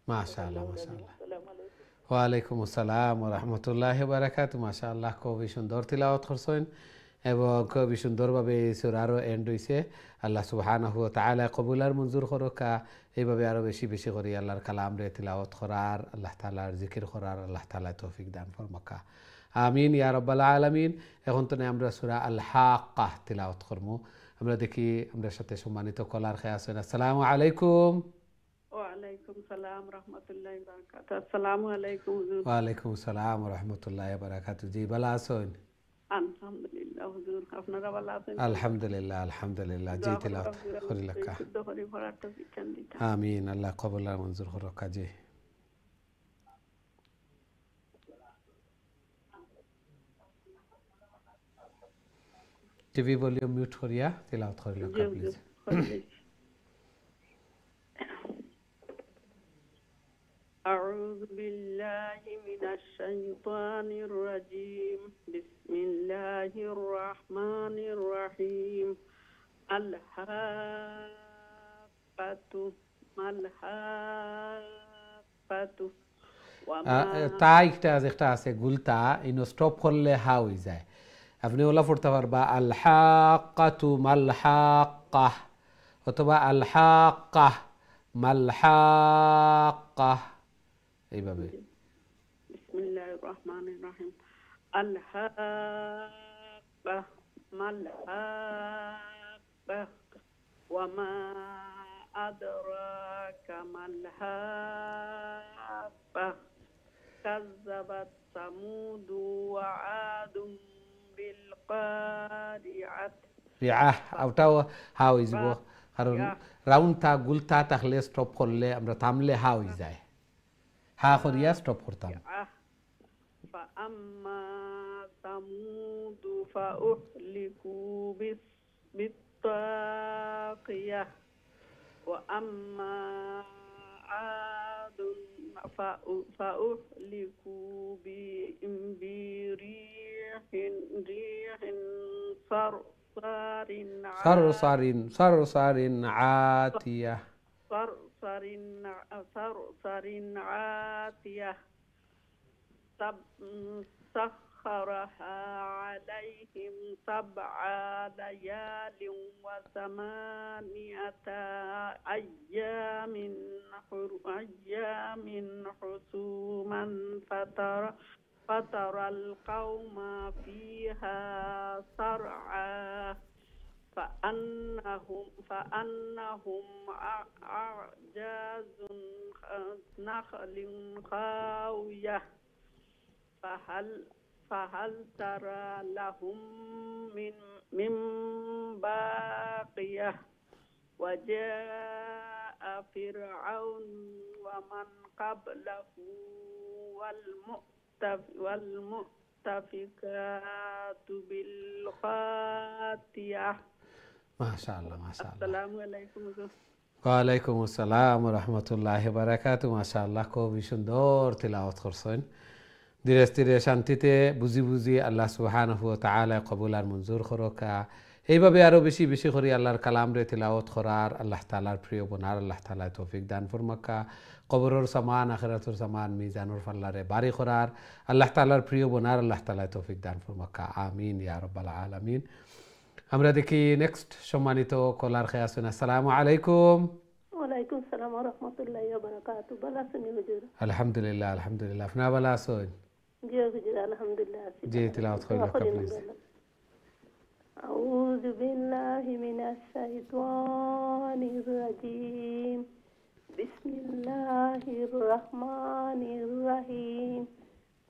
ما شاء الله ما شاء الله السلام عليكم ওয়ালাইকুম আসসালাম ওয়া রাহমাতুল্লাহি ওয়া বারাকাতুহু মাশাআল্লাহ খুবই সুন্দর তিলাওয়াত করছেন এবং খুবই সুন্দরভাবে এই সূরারও এন্ড হইছে আল্লাহ সুবহানাহু ওয়া তাআলা কবুল আর মঞ্জুর করুকা এইভাবে আরো বেশি বেশি করে আল্লাহর কালাম রে তিলাওয়াত করার আল্লাহ তাআলার জিকির করার আল্লাহ তাআলা তৌফিক দান ফরমাকা আমিন ইয়া রাব্বাল আলামিন এখন তো আমরা সূরা আল হাক্কাহ তিলাওয়াত করব আমরা দেখি আমাদের সাথে সম্মানিত কলার খেয়ে আছেন আসসালামু আলাইকুম ওয়ালাইকুম সালাম রহমতুল্লাহি বারাকাতুহু আসসালামু আলাইকুম হুজুর ওয়ালাইকুম আসসালাম ওয়া রাহমাতুল্লাহি ওয়া বারাকাতুহু জি ভালো আছেন আলহামদুলিল্লাহ হুজুর আপনারা ভালো আছেন আলহামদুলিল্লাহ আলহামদুলিল্লাহ জি তেলাওয়াত করি লাকা শুদ্ধ করে পড়ার তৌফিক দান দিতা আমিন আল্লাহ কবুল আর মঞ্জুর করুক কাজে টিভি ভলিউম মিউট করিয়া তেলাওয়াত করি লাকা প্লিজ أعوذ بالله من الشيطان الرجيم بسم الله الرحمن الرحيم الحاقة ما الحاقة তাইটা যেটা আছে গুলতা ইনো স্টপ করলে হা হয়ে যায় আপনি ওলা পড়তে পারবা আল হাক্কাতু মাল হাক্কাহ অথবা আল হাক্কাহ মাল হাক্কাহ এইভাবে বিসমিল্লাহির রহমানির রহিম আল হাক্কা মাল হাক্কা ওয়া মা আদরাকা মাল হাক্কা কাযযাবাত সামুদ ওয়া আদুম বিল কারিআত রিআহ আউটাও হাউ ইজব কারণ রাউন্ডটা গুলতা তাহলে স্টপ করলে আমরা থামলে হা হয়ে যায় হা করিয়া স্টপ করতাম فأما ثمود فأهلكوا بالطاغية وأما عاد فأهلكوا بريح صرصر عاتية صرصر عاتية سخرها عليهم 7 ليال و8 أيام حسوما فترى القوم فيها صرعى فأنهم أعجاز نخل خاوية فهل ترى لهم من باقية وجاء فرعون ومن قبله والمؤتفكات بالخاطئة ما شاء الله ما شاء الله السلام عليكم ওয়ালাইকুম আসসালাম ওয়া রাহমাতুল্লাহি ওয়া বারাকাতুহু মাশাআল্লাহ খুবই সুন্দর তিলাওয়াত করছেন ধীরে ধীরে শান্তিতে বুঝি বুঝি আল্লাহ সুবহানাহু ওয়া তাআলা কবুল আর মঞ্জুর করুকা এইভাবে আরো বেশি বেশি করে আল্লাহর কালাম রে তিলাওয়াত করার আল্লাহ তাআলার প্রিয় বনার আল্লাহ তাআলা তৌফিক দান ফরমাকা কবরের সামান আখিরাতের সামান মিজানুর ফাল্লারে বাড়ি করার আল্লাহ তাআলার প্রিয় বনার আল্লাহ তাআলা তৌফিক দান ফরমাকা আমিন ইয়া রাব্বাল আলামিন আমরা দেখি নেক্সট সম্মানিত কলার খেয়ে আসুন আসসালামু আলাইকুম ওয়ালাইকুম সালাম আসসালামু রহমতুল্লাহি ওয়া বারাকাতুহু। ভালো আছেন হুজুর? আলহামদুলিল্লাহ আলহামদুলিল্লাহ। আপনি ভালো আছেন? জি হুজুর, আলহামদুলিল্লাহ আছি। জি, তিলাওয়াত করেন প্লিজ। আউযু বিল্লাহি মিনাশ শাইতানির রাজিম। বিসমিল্লাহির রহমানির রহিম।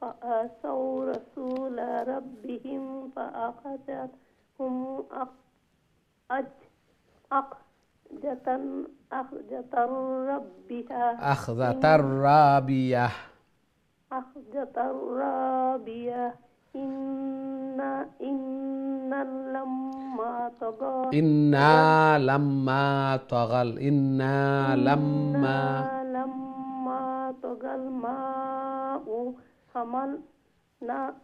فآسوا رسول ربهم فأخذتهم أخذة ربها أخذة الرابية. أخذة الرابية إن لما طغى إنا لما طغى لما طغى الماء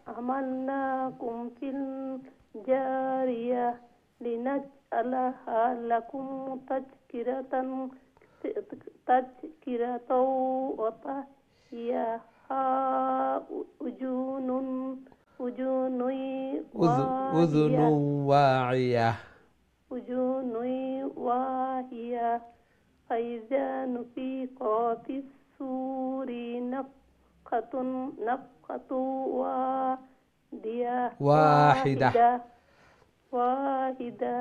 حملناكم في الجارية لنجعلها لكم تذكرة وتعيها أذن واعية. أذن واهية فإذا نفخ في الصور نفخة واحدة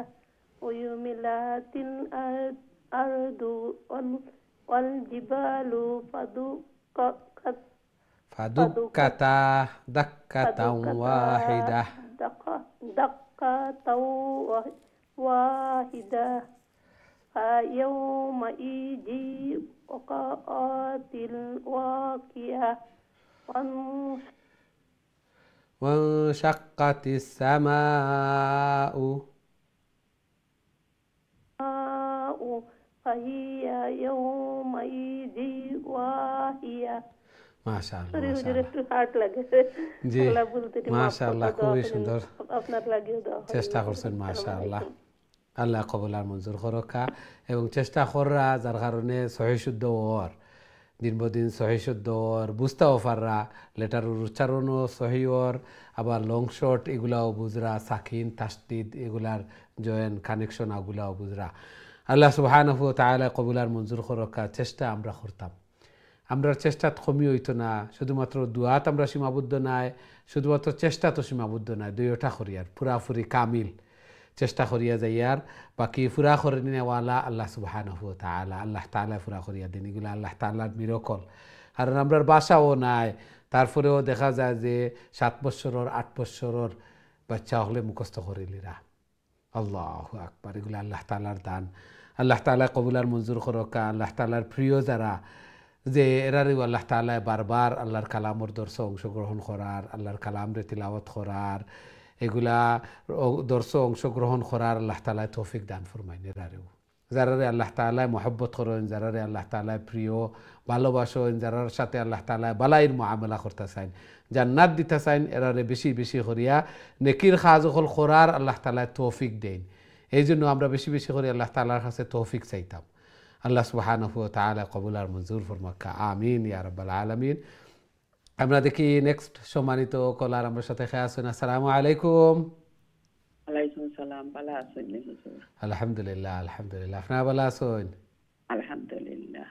ويملأت الأرض والجبال فدكتا دكة واحدة. دقة واحدة فيومئذ وقعت الواقعة وانشقت السماء فهي يومئذ واهية. মাশাআল্লাহ হুজুর মাশাআল্লাহ। একটু হার্ট লাগে। জি আল্লাহ বলতে মাশাআল্লাহ, খুবই সুন্দর আপনার লাগিয়ে দাও। চেষ্টা করছেন মাশাআল্লাহ। আল্লাহ কবুল আর মঞ্জুর করকা এবং চেষ্টা কররা যার কারণে সহি শুদ্ধ ওর দিন বদিন সহি শুদ্ধ ওর বুঝতেও পাররা, লেটারের উচ্চারণও সহি ওর, আবার লং শর্ট এগুলাও বুঝরা, সাকিন তাসদিদ এগুলার জয়েন কানেকশন এগুলাও বুঝরা। আল্লাহ সুবহানাহু ওয়া তাআলা কবুল আর মঞ্জুর করকা। চেষ্টা আমরা করতাম, আমরা চেষ্টা কমই হইতো না, শুধুমাত্র দুয়াত আমরা সীমাবদ্ধ নাই, শুধুমাত্র চেষ্টা তো সীমাবদ্ধ নাই, দুইটা করিয়ার পুরাপুরি কামিল চেষ্টা করিয়া যাইয়ার বাকি ফুরা করে নেওয়ালা আল্লাহ সুবহানাহু ওয়া তাআলা। আল্লাহ তাআলা ফুরা করিয়া দেন এগুলো আল্লাহ তাআলার মিরাকল। কারণ আমরার বাসাও নাই, তারপরেও দেখা যায় যে 7 বছরের 8 বছরের বাচ্চা হলে মুখস্থ করিলিরা। আল্লাহু আকবার, এগুলো আল্লাহ তাআলার দান। আল্লাহ তাআলা কবুলার মঞ্জুর করকা। আল্লাহ তাআলার প্রিয় যারা যে এরারেও আল্লাহ তাআলা বারবার আল্লাহর কালামর দর্শে অংশগ্রহণ করার, আল্লাহর কালামরে তিলাওয়াত করার, এগুলা দর্শে অংশগ্রহণ করার আল্লাহ তাআলা তৌফিক দান ফরমাইন। এরারেও যারারে আল্লাহ তাআলা মহব্বত করেন, যারারে আল্লাহ তাআলা প্রিয় ভালোবাসেন, যারার সাথে আল্লাহ তাআলা বালাইর মুআমালা করতে চান, জান্নাত দিতে চান, এরারে বেশি বেশি করিয়া নেকির কাজ হল করার আল্লাহ তাআলা তৌফিক দেন। এই জন্য আমরা বেশি বেশি করে আল্লাহ তাআলার কাছে তৌফিক চাইতাম। আল্লাহ সুবহানাহু ওয়া তাআলা কবুল আর মঞ্জুর ফরমাক্কা, আমিন ইয়া রাব্বাল আলামিন। আমরা দেখি নেক্সট সম্মানিত কলার আমার সাথে খেয়ে আসুন। আসসালামু আলাইকুম। ওয়ালাইকুম সালাম। ভালো আছেন হুজুর? আলহামদুলিল্লাহ আলহামদুলিল্লাহ। আপনারা ভালো আছেন? আলহামদুলিল্লাহ।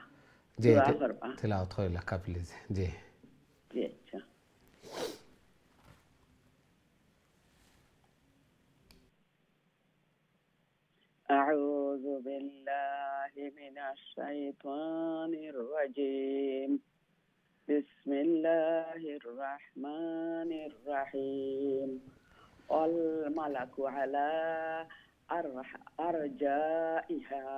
জি দোয়া করবা। তিলাওয়াত কইলা প্লিজ। জি জি আচ্ছা। أعوذ بالله من الشيطان الرجيم. بسم الله الرحمن الرحيم. والملك على أرجائها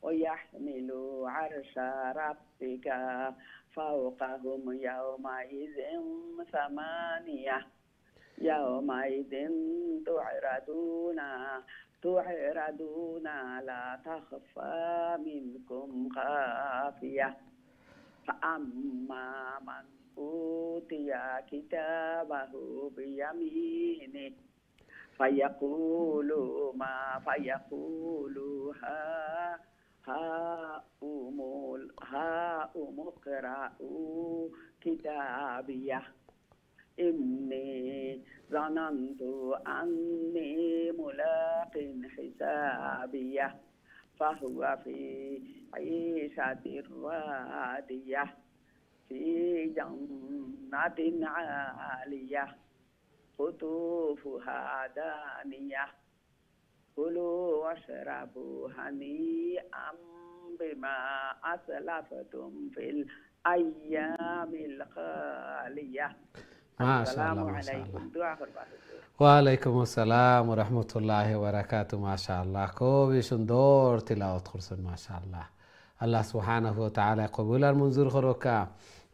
ويحمل عرش ربك فوقهم يومئذ ثمانية. يومئذ تعرضون لا تخفى منكم خافية. فأما من أوتي كتابه بيمينه فيقول هاؤم اقرءوا كتابيه إني ظننت أني ملاق حسابيه فهو في عيشة راضية في جنة عالية قطوفها دانية كلوا واشربوا هنيئا بما أسلفتم في الأيام الخالية. ما شاء السلام الله ما شاء عليكم. الله. دعاء البحر. ওয়ালাইকুম আসসালাম ওয়া রাহমাতুল্লাহি ওয়া বারাকাতুহু। মাশাআল্লাহ, খুবই সুন্দর তিলাওয়াত করছেন মাশাআল্লাহ। আল্লাহ সুবহানাহু ওয়া তাআলা কবুল আর মঞ্জুর করুকা।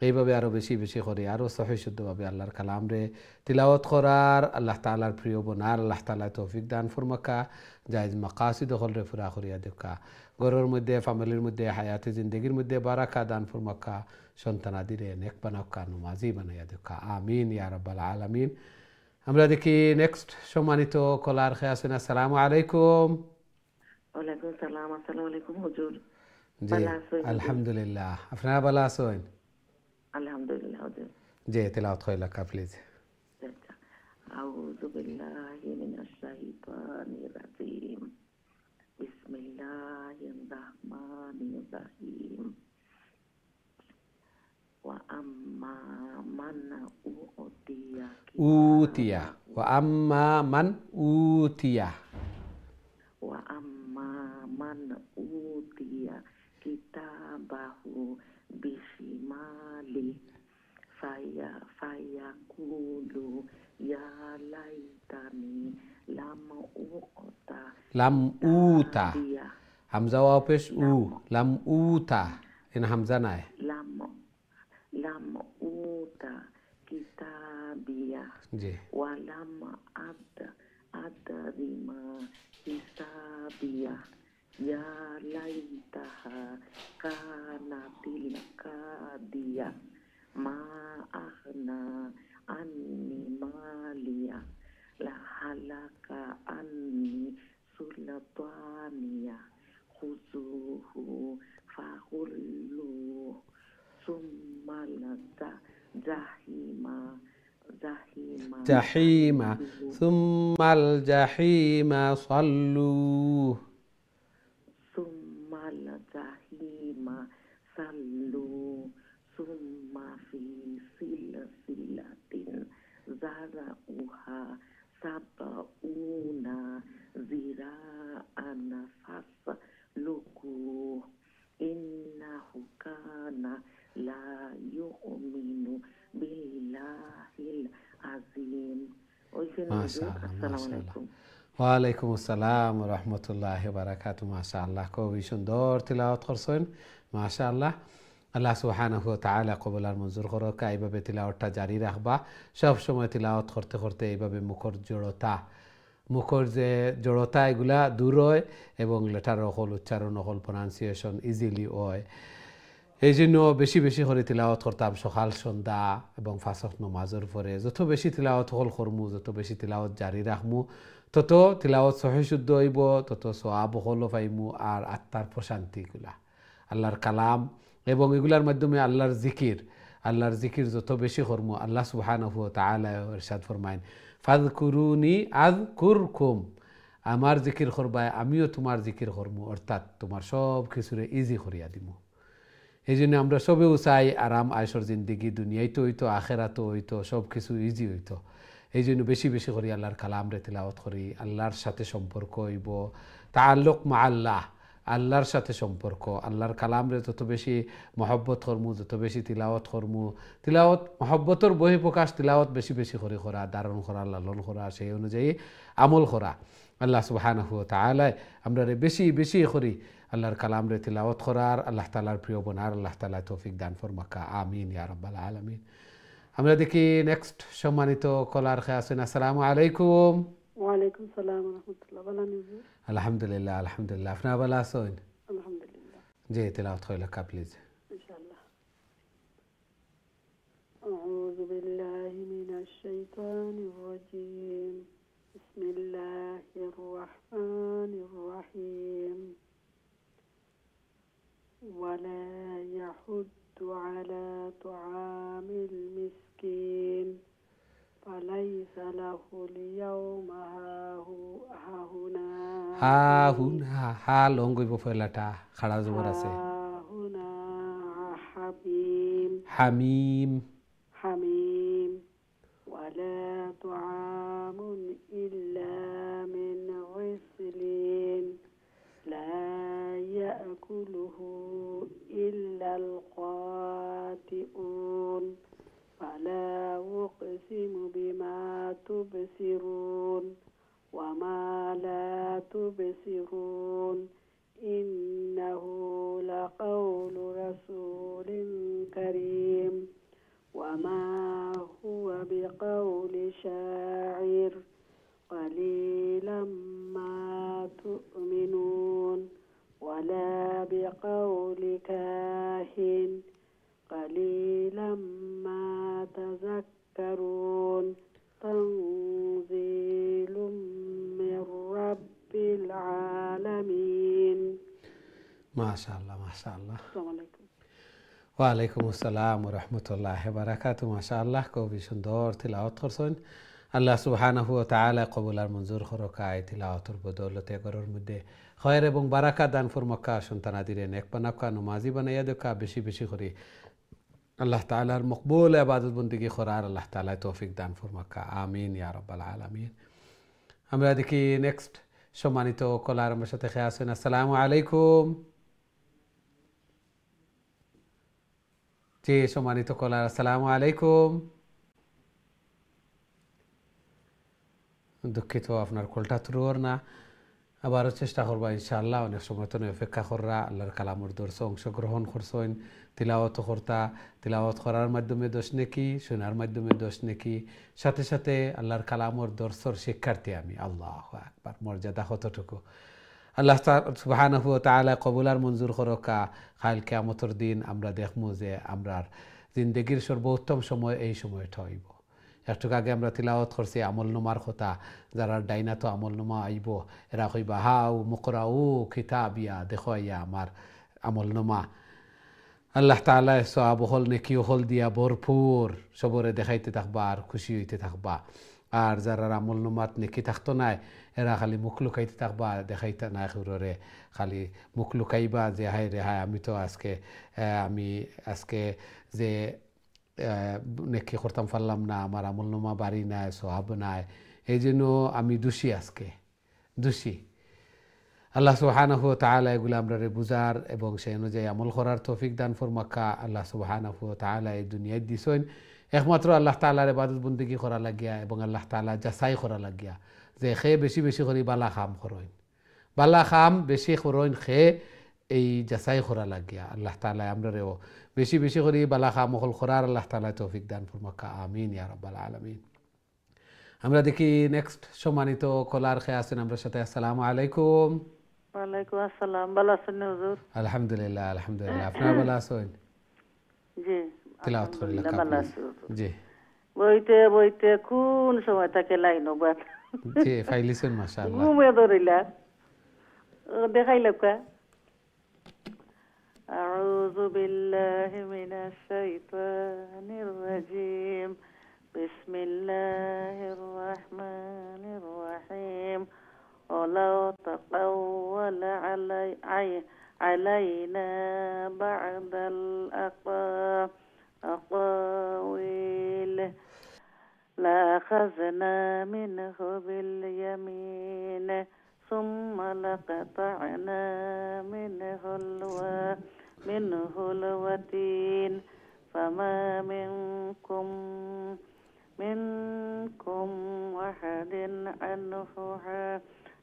এইভাবে আরো বেশি বেশি করে আরো সহি শুদ্ধভাবে আল্লাহর কালাম রে তিলাওয়াত করার আল্লাহ তাআলার প্রিয় বনার আল্লাহ তাআলা তৌফিক দান ফরমাকা। জায়েজ মাকাসিদ হল রে পুরা করিয়া দেকা। ঘরের মধ্যে, ফ্যামিলির মধ্যে, হায়াতে জিন্দেগির মধ্যে বারাকা দান ফরমাকা। সন্তানাদিরে নেক বানাকা, নমাজি বানাইয়া দেকা। আমিন ইয়া রাব্বাল আলামিন। আমরা দেখি নেক্সট সম্মানিত কলার খেয়ে আছেন। আসসালামু আলাইকুম। ওয়ালাইকুম সালাম। আসসালামু আলাইকুম হুজুর। জি আলহামদুলিল্লাহ, আপনারা ভালো আছেন? আলহামদুলিল্লাহ হুজুর। জি তেলাওয়াত কইলা কা প্লিজ। আচ্ছা, আউযু বিল্লাহি মিনাশ শাইতানির রাজিম। বিসমিল্লাহির রাহমানির রাহিম। ওয়া আম্মা মান উতিয়া উতিয়া ওয়া আম্মা মান উতিয়া wa amma man utiya kitabahu bishimali fayakulu ya laitani lam uta dia hamza wa pesh u lam uta in hamza নাই lam uta kitabia জি wa lam adrima hisabiya ya laitaha kanatil qadiya ma aghna anni maliya la halaka anni sultaniya khuzuhu faghullu summa جحيما ثم الجحيم صلوه ثم الجحيم صلوه ثم في سلسلة ذرعها 70 ذراعا فاسلكوه إنه كان لا يؤمن بالله العظيم. ما شاء الله ما شاء الله। ওয়ালাইকুম আসসালাম ওয়া রাহমাতুল্লাহি ওয়া বারাকাতুহু। মাশাআল্লাহ, খুবই সুন্দর তিলাওয়াত করছেন মাশাআল্লাহ। আল্লাহ সুবহানাহু ওয়া তাআলা কবুল আর মঞ্জুর করুক। এইভাবে তিলাওয়াতটা জারি রাখবা, সব সময় তিলাওয়াত করতে করতে এইভাবে মুখর যে জড়তা এগুলা দূর হয় এবং লেটার হল উচ্চারণ হল প্রনাউন্সিয়েশন ইজিলি হয়। এই জন্য বেশি বেশি করে তিলাওয়াত করতাম সকাল সন্ধ্যা এবং ফাঁসক নমাজের পরে। যত বেশি তিলাওয়াত হল করমু, যত বেশি তিলাওয়াত জারি রাখমু, তত তিলাওয়াত সহি শুদ্ধ হইব, তত সওয়াব হল পাইমু আর আত্মার প্রশান্তিগুলা আল্লাহর কালাম এবং এগুলার মাধ্যমে আল্লাহর জিকির যত বেশি করমু আল্লাহ সুবহানাহু ওয়া তাআলা ইরশাদ ফরমায়েন ফাযকুরুনি আযকুরকুম, আমার জিকির করবা আমিও তোমার জিকির করমু, অর্থাৎ তোমার সব কিছুরে ইজি করিয়া দিমু। এই জন্য আমরা সবেও চাই আরাম আয়সর জিন্দিগি, দুনিয়ায় হইতো আখেরাতো হইতো, সব কিছু ইজি হইতো। এই জন্য বেশি বেশি করি আল্লাহর কালাম রে তিলাওয়াত করি, আল্লাহর সাথে সম্পর্ক হইব, তাআল্লুক মা আল্লাহ, আল্লাহর সাথে সম্পর্ক। আল্লাহর কালাম রে যত বেশি মহব্বত করমু, যত বেশি তিলাওয়াত করমু, তিলাওয়াত মহব্বতর বহিঃপ্রকাশ, তিলাওয়াত বেশি বেশি করে করা, ধারণ করা, লালন করা, সেই অনুযায়ী আমল করা। আল্লাহ সুবহানাহু ওয়া তাআলা আমরা বেশি বেশি করি আল্লাহর কালাম রে তিলাওয়াত করার, আল্লাহ তাআলার প্রিয় বনার আল্লাহ তাআলা তৌফিক দান ফরমাকা। আমিন ইয়া রাব্বাল আলামিন। আমরা দেখি নেক্সট সম্মানিত কলার খেয়ে আছেন। আসসালামু আলাইকুম। ওয়ালাইকুম সালাম ওয়া রাহমাতুল্লাহ। ভালো আছেন? আলহামদুলিল্লাহ আলহামদুলিল্লাহ, আপনারা ভালো আছেন? আলহামদুলিল্লাহ। জি তিলাওয়াত কইলা কা প্লিজ। ইনশাআল্লাহ। আউযু বিল্লাহি মিনাশ শাইতানির রাজীম। বিসমিল্লাহির রাহমানির রাহিম। ওয়ালা ইয়াহুদ্দু আলা তুআমিল মিসকিন ফালাইসা লাহুল ইয়াওমা হাহুনা হা হুনা হা লং গইব পয়লাটা খাড়া জবর আছে هنا حميم হামিম حميم ولا طعام إلا من غسلين لا يأكله إلا الخاطئون فلا أقسم بما تبصرون وما لا تبصرون إنه لقول رسول كريم وما هو بقول شاعر قليلا ما تؤمنون ولا بقول كاهن قليلا ما تذكرون تنزيل من رب العالمين মাশাআল্লাহ মাশাআল্লাহ السلام عليكم ওয়ালাইকুম আসসালাম ওয়া রাহমাতুল্লাহি ওয়া বারাকাতুহু মাশাআল্লাহ খুবই সুন্দর তিলাওয়াত করছেন আল্লাহ সুবহানাহু ওয়া তাআলা কবুল আর মঞ্জুর করুক এই তিলাওয়াতের বদৌলতে ঘরের মধ্যে খয়র এবং বারাকাত দান ফরমাক্কা সন্তানাদিরে নেক বানাক্কা নমাজি বানাইয়া দেখা বেশি বেশি করে আল্লাহ তাআলার মকবুল ইবাদত বন্দেগী করার আল্লাহ তাআলা তৌফিক দান ফরমাক্কা আমিন ইয়া রাব্বাল আলামিন আমরা দেখি নেক্সট সম্মানিত কলার আমার সাথে খেয়ে আসেন আসসালামু আলাইকুম জি সম্মানিত কলার আসসালামু আলাইকুম দুঃখিত আপনার কলটা থ্রুর না আবারও চেষ্টা করবা ইনশাআল্লাহ অনেক সময় তো অপেক্ষা কররা আল্লাহর কালামর দর্শে অংশগ্রহণ করছেন তিলাওয়াত করতা তিলাওয়াত করার মাধ্যমে দোষ নেকি শোনার মাধ্যমে দোষ নেকি সাথে সাথে আল্লাহর কালামর দর্শর শিক্ষার্থী আমি আল্লাহু আকবার মর্যাদা কতটুকু আল্লাহ সুবহানাহু ওয়া তাআলা কবুল আর মঞ্জুর করকা কাল কিয়ামতের দিন আমরা দেখমু যে আমরার জিন্দেগীর সর্বোত্তম সময় এই সময়টা হইব একটু আগে আমরা তিলাওয়াত করছি আমলনামার কথা যারা ডাইনা তো আমলনামা আইব এরা কইবা হাউ মুকরাউ কিতাবিয়া দেখো ইয়া আমার আমলনামা আল্লাহ তাআলা সওয়াব হল নেকি হল দিয়া ভরপুর সবরে দেখাইতে থাকবা আর খুশি হইতে থাকবা আর যারা আমলনামাত নেকি থাকতো না এরা খালি মুখ লুকাইতে থাকবা দেখাইতে না খুররে খালি মুখ লুকাইবা যে হায় রে হায় আমি আজকে যে নেকি করতাম পারলাম না আমার আমলনামা বাড়ি নাই সওয়াব নাই এই জন্য আমি দোষী আজকে দোষী আল্লাহ সুবহানাহু ওয়া তাআলা এগুলো আমরা বুঝার এবং সেই অনুযায়ী আমল করার তৌফিক দান ফরমাক্কা আল্লাহ সুবহানাহু ওয়া তাআলা এই দুনিয়ায় দিছেন একমাত্র আল্লাহ তাআলার ইবাদত বন্দেগী করা লাগিয়া এবং আল্লাহ তাআলা যাচাই করা লাগিয়া যে খে বেশি বেশি করে বালা খাম করইন বালা খাম বেশি করইন খে এই যাচাই করা লাগিয়া আল্লাহ তাআলা আমরাও বেশি বেশি করে বালা খাম হল করার আল্লাহ তাআলা তৌফিক দান ফরমাক্কা আমিন ইয়া রাব্বাল আলামিন আমরা দেখি নেক্সট সম্মানিত কলার খে আছেন আমরা সাথে আসসালামু আলাইকুম ওয়ালাইকুম আসসালাম ভালো আছেন হুজুর আলহামদুলিল্লাহ আলহামদুলিল্লাহ আপনার ভালো আছেন জি তিলাওয়াত করিলা ভালো আছি জি বইতে বইতে কোন সময় তাকে লাইন বাদ জি ফাইলিছেন মাশাআল্লাহ ঘুমে ধরিলা দেখাইল কা أعوذ بالله من الشيطان الرجيم بسم الله الرحمن الرحيم ولو تقول علينا بعد الأقاويل لأخذنا منه باليمين ثم لقطعنا منه الوتين فما منكم أحد عنه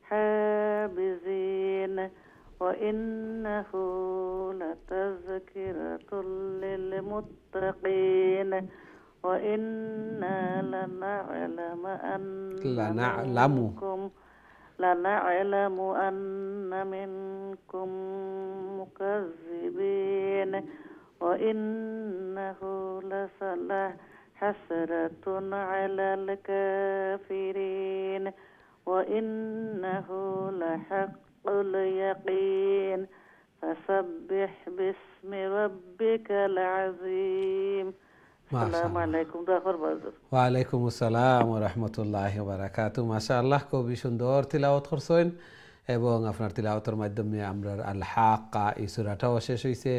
حابزين وإنه لتذكرة للمتقين وإنا لنعلم أن منكم مكذبين وإنه حسرة على الكافرين وإنه لحق اليقين فسبح باسم ربك العظيم السلام عليكم ওয়ালাইকুম আসসালাম ওয়া রাহমাতুল্লাহি ওয়া বারাকাতুহু মাশাআল্লাহ খুবই সুন্দর তিলাওয়াত করছেন এবং আপনার তিলাওয়াতের মাধ্যমে আমরা আল হাক্কা এই সূরাটাও শেষ হয়েছে।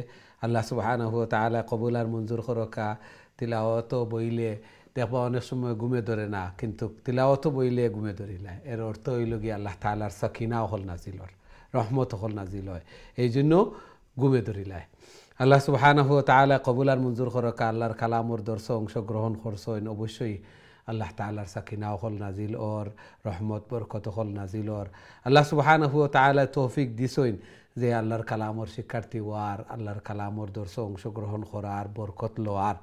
আল্লাহ সুবহানাহু ওয়া তাআলা কবুল আর মঞ্জুর করকা। তিলাওয়াতও বইলে দেখবা অনেক সময় ঘুমে ধরে না, কিন্তু তিলাওয়াতও বইলে ঘুমে ধরিলায়। এর অর্থ হইল গিয়ে আল্লাহ তাআলার সাকিনা হল নাজিল হয়, রহমত হল নাজিল হয়, এই জন্য ঘুমে ধরিলায়। আল্লাহ সুবহানাহু ওয়া তাআলা কবুল আর মঞ্জুর করকা। আল্লাহর কালামর দর্শ অংশগ্রহণ করছেন, অবশ্যই আল্লাহ তাআলার সাকিনা হল নাজিল ওর, রহমত বরকত হল নাজিল ওর। আল্লাহ সুবহানাহু ওয়া তাআলা তৌফিক দিছেন যে আল্লাহর কালামর শিক্ষার্থী হওয়ার, আল্লাহর কালামর দর্শ অংশগ্রহণ করার, বরকত লওয়ার।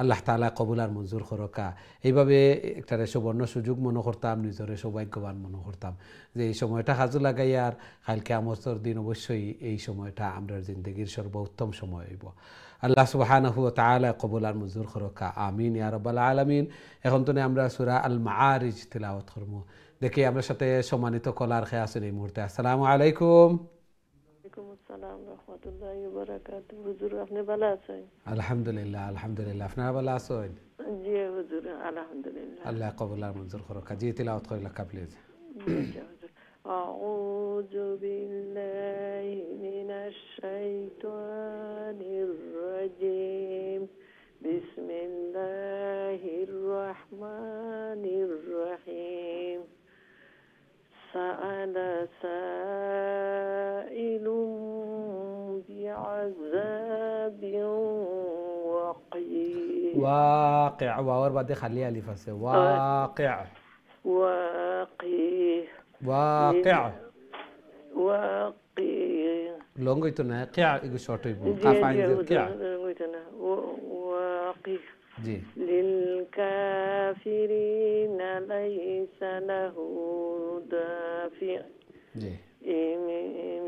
আল্লাহ তাআলা কবুল আর মঞ্জুর করকা। এইভাবে একটা সুবর্ণ সুযোগ মনে করতাম, নিজের সৌভাগ্যবান মনে করতাম যে এই সময়টা কাজে লাগাইয়ার কালকে আমস্তর দিন অবশ্যই এই সময়টা আমরা জিন্দগির সর্বোত্তম সময় হইব। আল্লাহ সুবহানাহু ওয়া তাআলা কবুল আর মঞ্জুর করকা। আমিন ইয়া রাব্বাল আলামিন। এখন তো আমরা সূরা আল মাআরিজ তিলাওয়াত করব। দেখি আমরা সাথে সম্মানিত কলার খেয়ে আছেন এই মুহূর্তে। আসসালামু আলাইকুম। ওয়ালাইকুম আসসালাম রহমতুল্লাহি ওয়া বারাকাতুহু। হুজুর আপনি ভালো আছেন? আলহামদুলিল্লাহ, আলহামদুলিল্লাহ। আপনারা ভালো আছেন? জি হুজুর আলহামদুলিল্লাহ। আল্লাহ কবুল আর মঞ্জুর করকা। জি তিলাওয়াত করিলা প্লিজ। أعوذ بالله من الشيطان الرجيم. بسم الله الرحمن الرحيم. سأل سائل بعذاب وقيع. واقع واور بعد خليها الف আছে واقع واقع واقع واقع লং হইতো না, কিয়া এগু শর্ট হইব। কাফ আইন জের কিয়া واقع জি। للكافرين ليس له دافع জি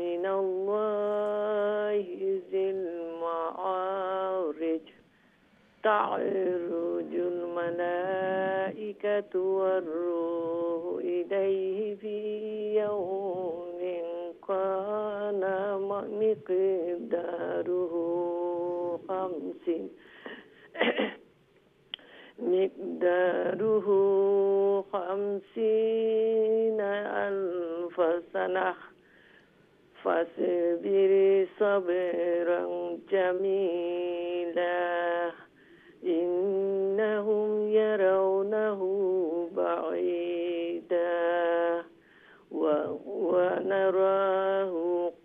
من الله ذي المعارج. تعرج الملائكة والروح إليه في يوم كان مقداره 50,000 سنة فاصبر صبرا جميلا إنهم يرونه بعيدا ونراه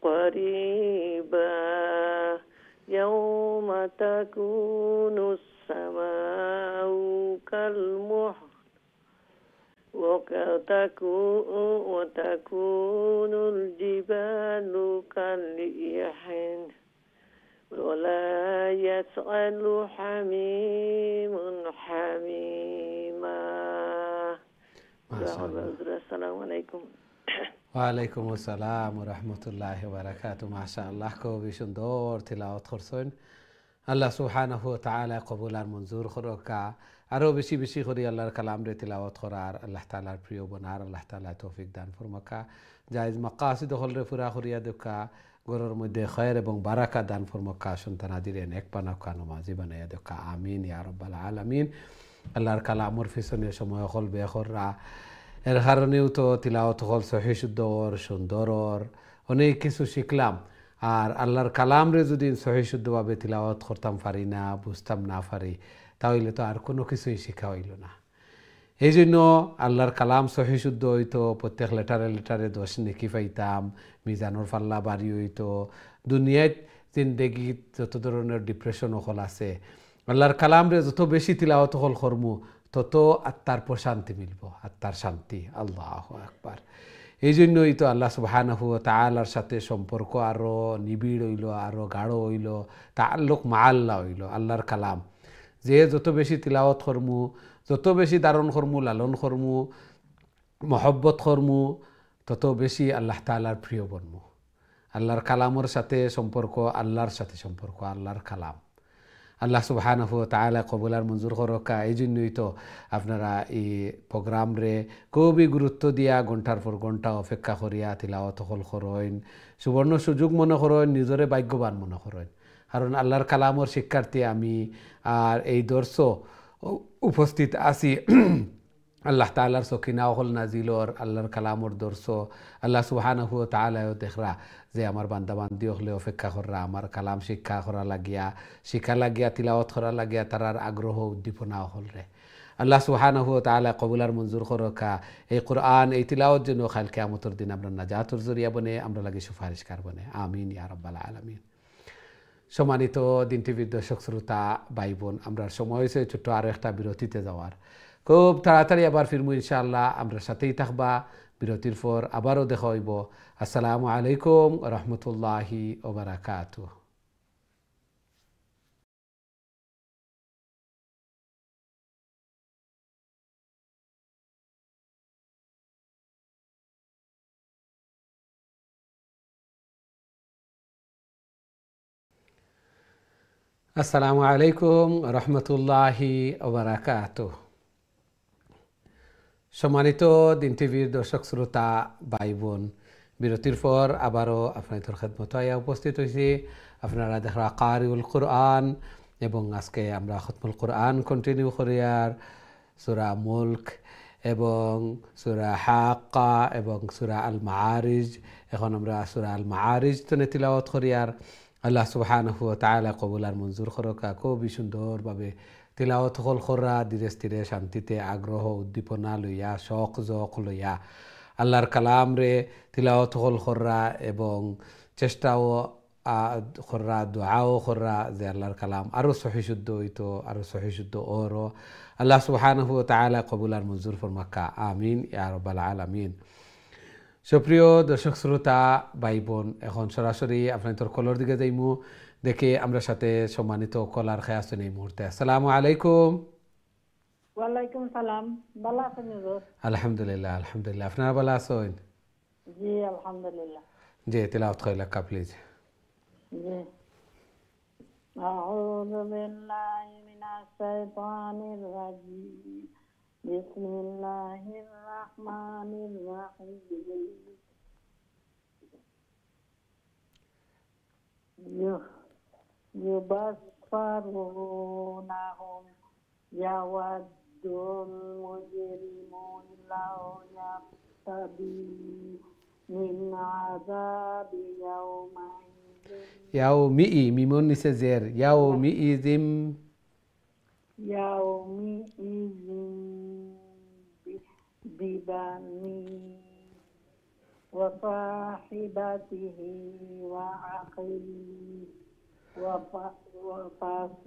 قريبا يوم تكون السماء كالمحل وتكون الجبال كالإحن ولا يسأل حميم حميما. السلام عليكم. ওয়ালাইকুম আসসালাম ওয়া রাহমাতুল্লাহি ওয়া বারাকাতুহু। মাশাআল্লাহ, খুবই সুন্দর তিলাওয়াত করছেন। আল্লাহ সুবহানাহু ওয়া তাআলা কবুল আর মঞ্জুর করকা। আরো বেশি বেশি করে আল্লাহর কালাম রে তিলাওয়াত করার, আল্লাহ তাআলার প্রিয় বনার আল্লাহ তাআলা তৌফিক দান ফরমাকা। জায়েজ মাকাসিদ হল রে পুরা করিয়া দেখা, ঘরের মধ্যে খয়ের এবং বারাকা দান ফরমাকা। সন্তানাদিরে নেক বানাকা, নমাজি বানাইয়া দেখা। আমিন ইয়া রাব্বাল আলামিন। আল্লাহর কালামর পিছনে সময় হল বেখররা, এর কারণেও তো তিলাওয়াত হল সহি শুদ্ধ ওর, সুন্দর ওর, অনেক কিছু শিখলাম। আর আল্লাহর কালাম রে যদি সহি শুদ্ধভাবে তিলাওয়াত করতাম পারি না, বুঝতাম না পারি, তাহলে তো আর কোনো কিছুই শিখা হইল না। এই জন্য আল্লাহর কালাম সহি শুদ্ধ হইতো, প্রত্যেক লেটারে লেটারে 10 নেকি পাইতাম, মিজানোর পাল্লা বাড়ি হইতো। দুনিয়ায় জিন্দেগিত যত ধরনের ডিপ্রেশন হল আছে, আল্লাহর কালাম রে যত বেশি তিলাওয়াত হল করমু, তত আত্মার প্রশান্তি মিলব, আত্মার শান্তি। আল্লাহু আকবার। এই জন্যই তো আল্লাহ সুবহানাহু ওয়া তাআলার সাথে সম্পর্ক আরো নিবিড় হইল, আরো গাঢ় হইল, তাআল্লুক মা আল্লাহ হইল। আল্লাহর কালাম যে যত বেশি তিলাওয়াত করমু, যত বেশি ধারণ করমু, লালন করমু, মহব্বত করমু, তত বেশি আল্লাহ তাআলার প্রিয় বনমু। আল্লাহর কালামের সাথে সম্পর্ক, আল্লাহর সাথে সম্পর্ক, আল্লাহর কালাম। আল্লাহ সুবহানাহু ওয়া তাআলা কবুল আর মঞ্জুর করকা। এই জন্যই তো আপনারা এই প্রোগ্রাম রে খুবই গুরুত্ব দিয়া ঘন্টার পর ঘন্টা অপেক্ষা করিয়া তিলাওয়াত হল করেন। সুবর্ণ সুযোগ মনে করেন, নিজরে ভাগ্যবান মনে করেন। কারণ আল্লাহর কালামর শিক্ষার্থী আমি, আর এই দর্শ উপস্থিত আছি আল্লাহ তাআলার সকিনা হল নাজিলর আল্লাহর কালামর দর্শ আল্লাহ সুবহানাহু ওয়া তাআলা দেখরা যে আমার বান্দা বান্দি হলে অপেক্ষা কররা আমার কালাম শিক্ষা করা লাগিয়া শিক্ষা লাগিয়া তিলাওয়াত করা লাগিয়া তারার আগ্রহ উদ্দীপনা হল রে আল্লাহ সুবহানাহু ওয়া তাআলা কবুলার মঞ্জুর করকা এই কোরআন এই তিলাওয়াত জন্য কাল কিয়ামতের দিন আমরা নাজাতুর জরিয়া বনে আমরা লাগি সুপারিশকার বনে আমিন ইয়া রাব্বাল আলামিন। সম্মানিত দিন টিভির দর্শক শ্রোতা ভাই বোন, আমরা সময় হয়েছে ছোট্ট আরও একটা বিরতিতে যাওয়ার। খুব তাড়াতাড়ি আবার ফিরমু ইনশাআল্লাহ, আমরা সাথেই থাকবা। বিরতির পর আবারও দেখা হইব। আসসালামু আলাইকুম রহমতুল্লাহি ওয়া বারাকাতুহু। আসসালামু আলাইকুম রহমতুল্লাহি ওয়া বারাকাতুহু। সম্মানিত দিন টিভির দর্শক শ্রোতা ভাই বোন, বিরতির পর আবারও আপনাদের খেদমত উপস্থিত হয়েছি। আপনারা দেখা কারিউল কোরআন এবং আজকে আমরা খতমুল কোরআন কন্টিনিউ করি আর সূরা মুলক এবং সূরা হাক্কা এবং সূরা আল মাআরিজ। এখন আমরা সূরা আল মাআরিজ তো তিলাওয়াত করি আর আল্লাহ সুবহানাহু ওয়া তাআলা কবুল আর মঞ্জুর করকা। খুবই সুন্দরভাবে তিলাওয়াত হল করা, ধীরে ধীরে শান্তিতে আগ্রহ উদ্দীপনা লইয়া শখ জখ লইয়া আল্লাহর কালাম রে তিলাওয়াত হল করা এবং চেষ্টাও করা, দোয়াও করা যে আল্লাহর কালাম আরও সহিশুদ্ধ হইতো, আরও সহিশুদ্ধ ওরও আল্লাহ সুবহানাহু ওয়া তাআলা কবুল আর মঞ্জুর ফরমাক্কা আমিন ইয়া রাব্বাল আলামিন। সুপ্রিয় দর্শক শ্রোতা ভাই বোন, এখন সরাসরি আপনাদের কলর দিকে যাইমু। দেখে আমরা সাথে সম্মানিত কলার খেয়ে আসছেন এই মুহূর্তে। আসসালামু আলাইকুম। ওয়ালাইকুম সালাম। ভালো আছেন হুজুর? আলহামদুলিল্লাহ আলহামদুলিল্লাহ। আপনারা ভালো আছেন? জি আলহামদুলিল্লাহ। জি তিলাওয়াত কইলা কা প্লিজ। জি আউযু বিল্লাহি মিনাশ শাইতানির রাজিম। বিসমিল্লাহির রাহমানির রাহিম। يبصرونهم يود المجرم لو يفتدي من عذاب يومئذ يومئذ ميمون নিচে জের يومئذ ببنيه وصاحبته وأخيه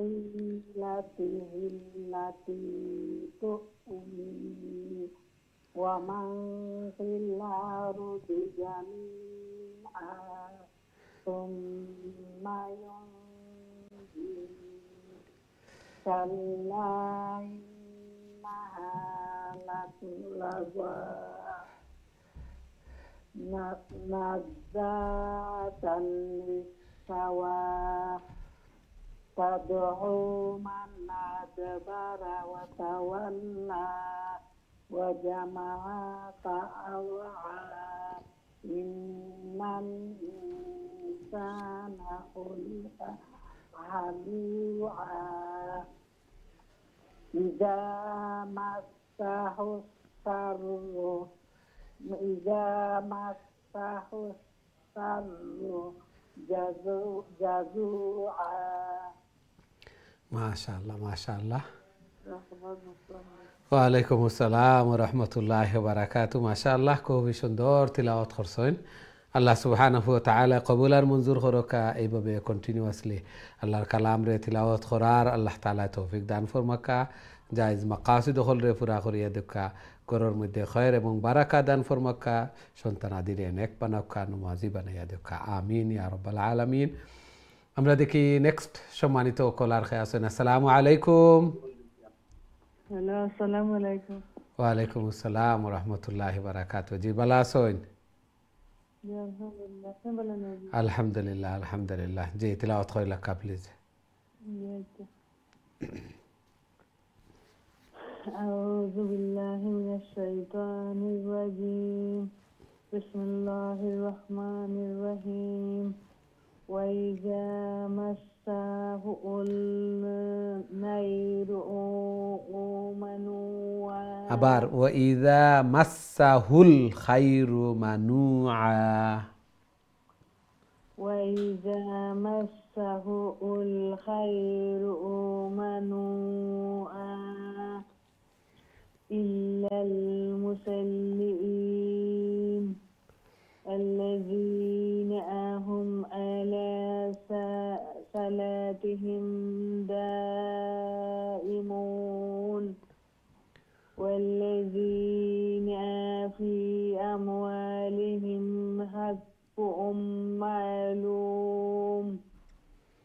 وفصيلته التي تؤويه ومن في الأرض جميعا ثم ينجيه كلا إنها لتلظى نزاعة للشوى تدعو من أدبر وتولى وجمع فأوعى إن الإنسان خلق هلوعا إذا مسه الشر جزوعا মাশাআল্লাহ মাশাআল্লাহ। ওয়ালাইকুম আসসালাম ওয়া রাহমাতুল্লাহি ওয়া বারাকাতুহু। মাশাআল্লাহ, খুবই সুন্দর তিলাওয়াত করছেন। আল্লাহ সুবহানাহু ওয়া তাআলা কবুল আর মঞ্জুর করকা। এইভাবে কন্টিনিউয়াসলি আল্লাহর কালাম রে তিলাওয়াত করার আল্লাহ তাআলা তৌফিক দান ফরমাকা। জায়েজ মাকাসিদ হল রে পুরা করিয়া দেখা, ঘরের মধ্যে খয়ের এবং বারাকা দান ফরমাকা, সন্তান আদিরে নেক বানাকা, নমাজি বানাইয়া দেখা আমিন ইয়া রাব্বাল আলামিন। আমরা দেখি নেক্সট সম্মানিত কলার খেয়ে আছেন। আসসালামু আলাইকুম। হ্যালো, আসসালামু আলাইকুম। ওয়ালাইকুম আসসালাম ওয়া রাহমাতুল্লাহি ওয়া বারাকাতুহু। জি ভালো আছেন? জি আলহামদুলিল্লাহ। আপনি ভালো আছেন? আলহামদুলিল্লাহ আলহামদুলিল্লাহ। জি তিলাওয়াত কইলা কা প্লিজ। أعوذ بالله من الشيطان الرجيم. بسم الله الرحمن الرحيم. وإذا مسه النير آمنوا আবার ওয়াইদা মাসাহুল খাইরু মানুআ وإذا مسه الخير منوعا إلا المصلين الذين هم على صلاتهم دائمون والذين في أموالهم حق معلوم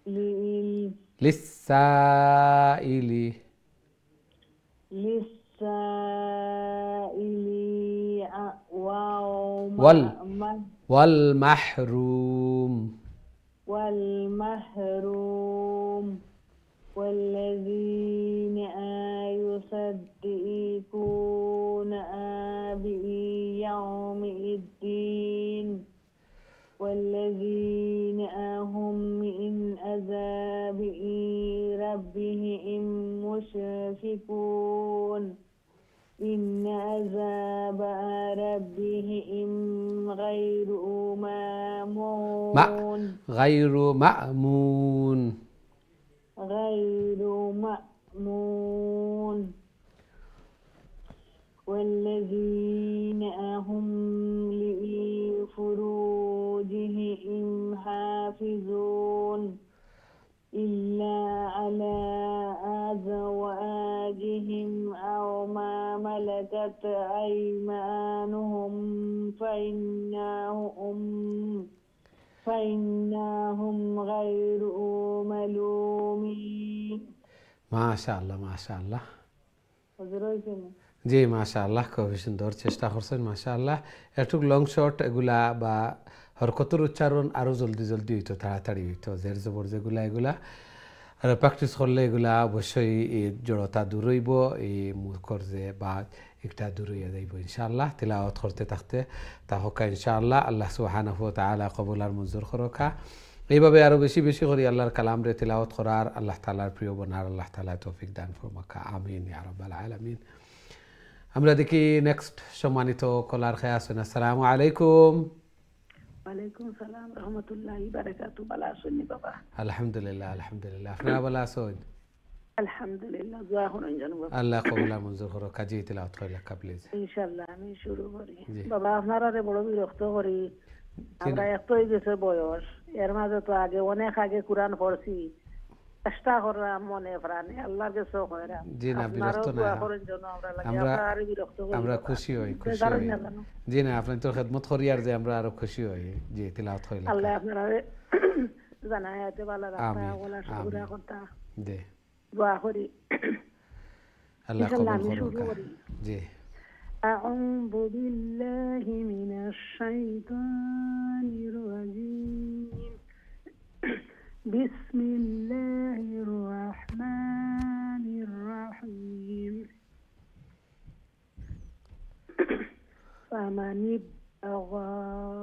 للسائل والمحروم والذين يصدقون بيوم الدين والذين هم من عذاب ربهم مشفقون إن عذاب ربهم غير مأمون والذين هم لفروجهم حافظون إلا على أزواجهم أو ما ملكت أيمانهم فإنهم غير ملومين মাশাআল্লাহ মাশাআল্লাহ হুজুর জি মাশাআল্লাহ খুবই সুন্দর চেষ্টা করছেন মাশাআল্লাহ একটু লং শর্ট এগুলা বা হরকতের উচ্চারণ আরো জলদি জলদি হইতো তাড়াতাড়ি হইতো জের জবর যেগুলা এগুলা আর প্র্যাকটিস করলে এগুলা অবশ্যই এই জড়তা দূর হইব এই মুখর যে বা একটা দূর হইয়া যাইব ইনশাআল্লাহ তিলাওয়াত করতে থাকতে তা হোক ইনশাআল্লাহ আল্লাহ সুবহানাহু ওয়া তাআলা কবুল আর মঞ্জুর করুকা এইভাবে আরো বেশি বেশি করে আল্লাহর কালাম রে তিলাওয়াত করার আল্লাহ তাআলার প্রিয় বানার আল্লাহ তাআলা তৌফিক দান ফরমাকা আমিন ইয়া রাব্বাল আলামিন আমরা দেখি নেক্সট সম্মানিত কলার খেয়ে আসুন আসসালামু আলাইকুম ওয়ালাইকুম সালাম রহমতুল্লাহি বারাকাতু ভালো আছেন বাবা আলহামদুলিল্লাহ আলহামদুলিল্লাহ আপনারা ভালো আছেন আলহামদুলিল্লাহ দোয়া করুন জানো বাবা আল্লাহ কবুল আর মঞ্জুর করো কাজী তিলাওয়াত কইলা প্লিজ ইনশাআল্লাহ আমি শুরু করি জি। বাবা আপনারা বড় বিরক্ত করি আমরা এত হয়ে গেছে বয়স এর মাঝে তো আগে অনেক আগে কোরআন পড়ছি চেষ্টা করলাম মনে প্রাণে আল্লাহর কাছে কইরা জি না বিরক্ত না দোয়া করেন যেন আমরা লাগে আমরা আমরা আর বিরক্ত করি আমরা খুশি হই জি না আপনি তো খেদমত করি আর যে আমরা আরো খুশি হই জি তিলাওয়াত কইলা আল্লাহ আপনারা জানায়াতে ভালো রাখা আমিন, ওলা শুকরিয়া করতা জি দোয়া করি আল্লাহ ইনশাআল্লাহ কবুল আমি শুরু করুন করি জি أعوذ بالله من الشيطان الرجيم بسم الله الرحمن الرحيم فمن ابتغى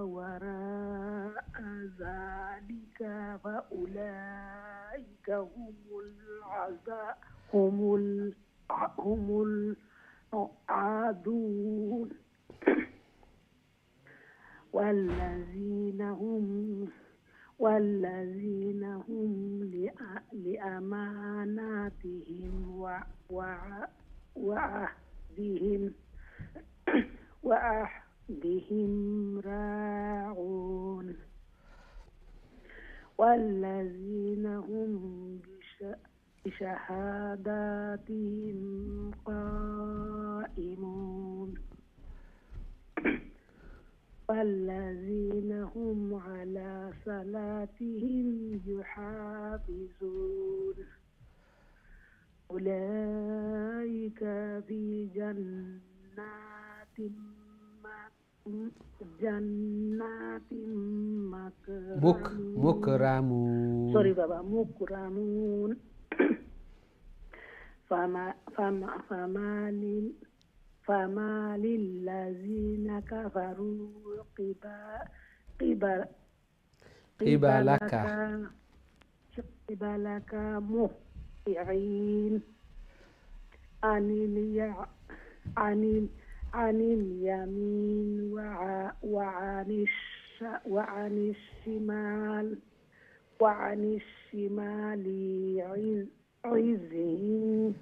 وراء ذلك فأولئك هم العادون والذين هم لأماناتهم وعهدهم راعون والذين هم بشهاداتهم قائمون والذين هم على صلاتهم يحافظون أولئك في جنات مكرمون sorry بابا مكرمون فما للذين كفروا قبلك مهطعين عن اليمين وعن الشمال عزين.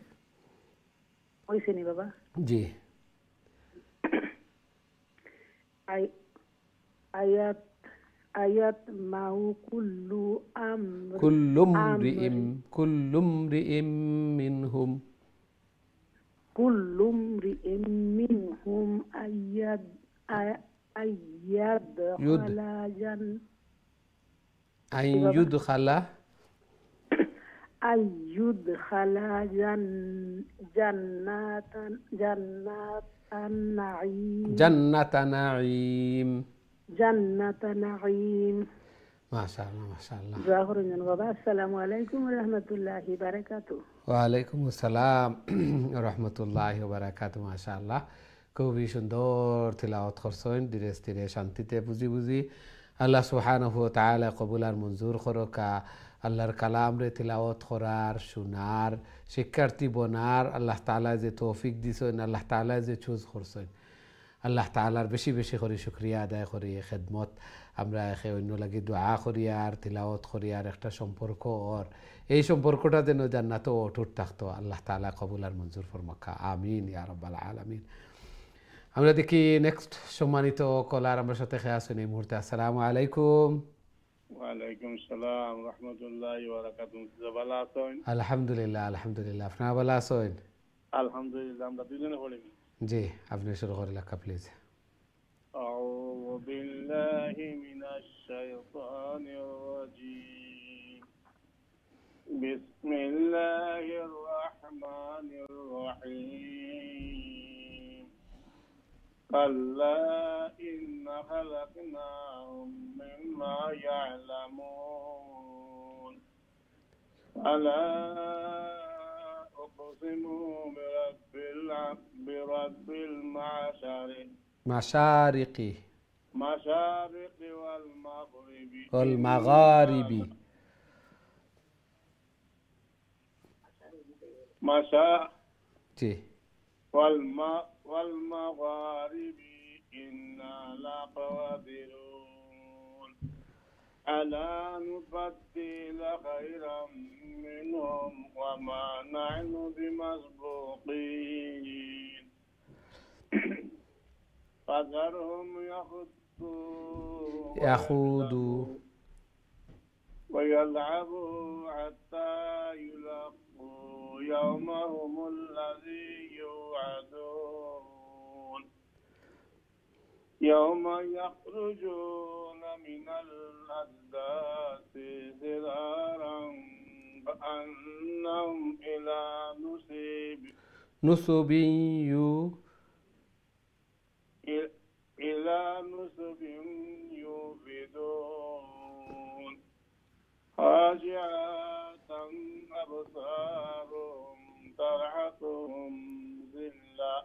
ويسني بابا জি آيات ما كل كل امرئ منهم كل امرئ منهم أن يدخل أن يدخل جنات نعيم. ما شاء الله ما شاء الله. السلام عليكم ورحمة الله وبركاته. ওয়ালাইকুম আসসালাম রহমতুল্লাহ বারাকাতু। মাশাআল্লাহ, খুবই সুন্দর তিলাওয়াত করছেন, ধীরে ধীরে শান্তিতে বুঝি বুঝি। আল্লাহ সুবহানাহু ওয়া তাআলা কবুল আর মঞ্জুর করকা। আল্লাহর কালাম রে তিলাওয়াত করার, শোনার, শিক্ষার্থী বনার আল্লাহ তাআলা যে তৌফিক দিছেন, আল্লাহ তাআলা যে চুজ করছেন, আল্লাহ তাআলার বেশি বেশি করে শুকরিয়া আদায় করি। খেদমত আমরা একে অন্য লাগি দোয়া করি আর তিলাওয়াত করি আর একটা সম্পর্ক, ওর এই সম্পর্কটা যেন জান্নাত অটুট থাকতো। আল্লাহ তাআলা কবুল আর মঞ্জুর ফরমাকা, আমিন ইয়া রাব্বাল আলামিন। আমরা দেখি নেক্সট সম্মানিত কলার আমার সাথে খেয়ে আসেন এই মুহূর্তে। আসসালামু আলাইকুম। ওয়ালাইকুম সালাম রহমতুল্লাহি ওয়া বারাকাতুহু। ভালো আছেন? আলহামদুলিল্লাহ আলহামদুলিল্লাহ, আপনারা ভালো আছেন? আলহামদুলিল্লাহ, আমরা দুজনে পড়ি। জি, আপনি শুরু করে লেখা প্লিজ। আউযু বিল্লাহি মিনাশ শাইতানির রাজীম। বিসমিল্লাহির রাহমানির রহিম। কাল্লা ইন্না খালাকনাহুম মিম্মা ইয়ালামুন। আলা أقسم برب المشارق والمغارب والمغارب إنا لقادرون على نبدل خيرا منهم وما نحن بمسبوقين فذرهم يخوضوا ويلعبوا حتى يلاقوا يومهم الذي يوعدون يوم يخرجون من الأجداث سرارا كأنهم إلى نصب يوفدون خاشعة أبصارهم ترهقهم ذلة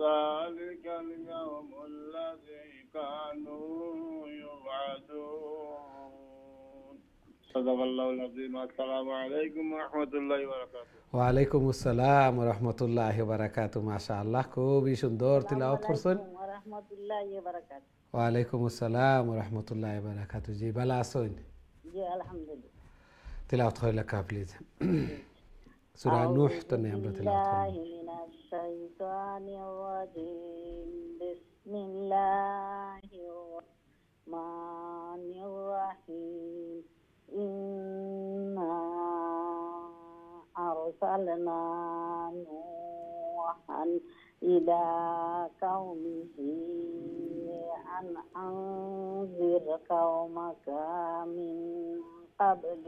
ذلك اليوم الذي كانوا يوعدون صدق الله العظيم السلام عليكم ورحمة الله وبركاته ওয়ালাইকুম আসসালাম ওয়া রাহমাতুল্লাহি ওয়া বারাকাতুহু মাশাআল্লাহ খুবই সুন্দর তিলাওয়াত করছেন ওয়া রাহমাতুল্লাহি ওয়া বারাকাতুহু ওয়ালাইকুম আসসালাম ওয়া রাহমাতুল্লাহি ওয়া বারাকাতুহু জি ভালো আছেন জি আলহামদুলিল্লাহ তিলাওয়াত করে লেখা প্লিজ সূরা নূহ তো নে আমরা তিলাওয়াত করব মিনাশ শাইতানির রাজীম বিসমিল্লাহির রাহমানির রাহিম ইন্না أرسلنا نوحا إلى قومه أن أنذر قومك من قبل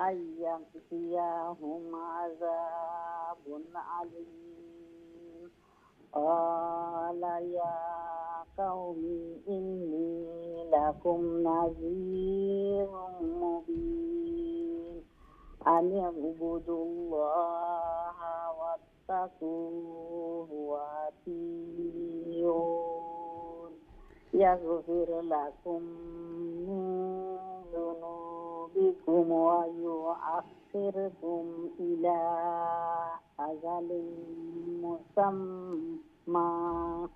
أن يأتيهم عذاب أليم قال يا قوم إني لكم نذير مبين أن اعبدوا الله واتقوه وأطيعون يغفر لكم من ذنوبكم ويؤخركم إلى أجل السماء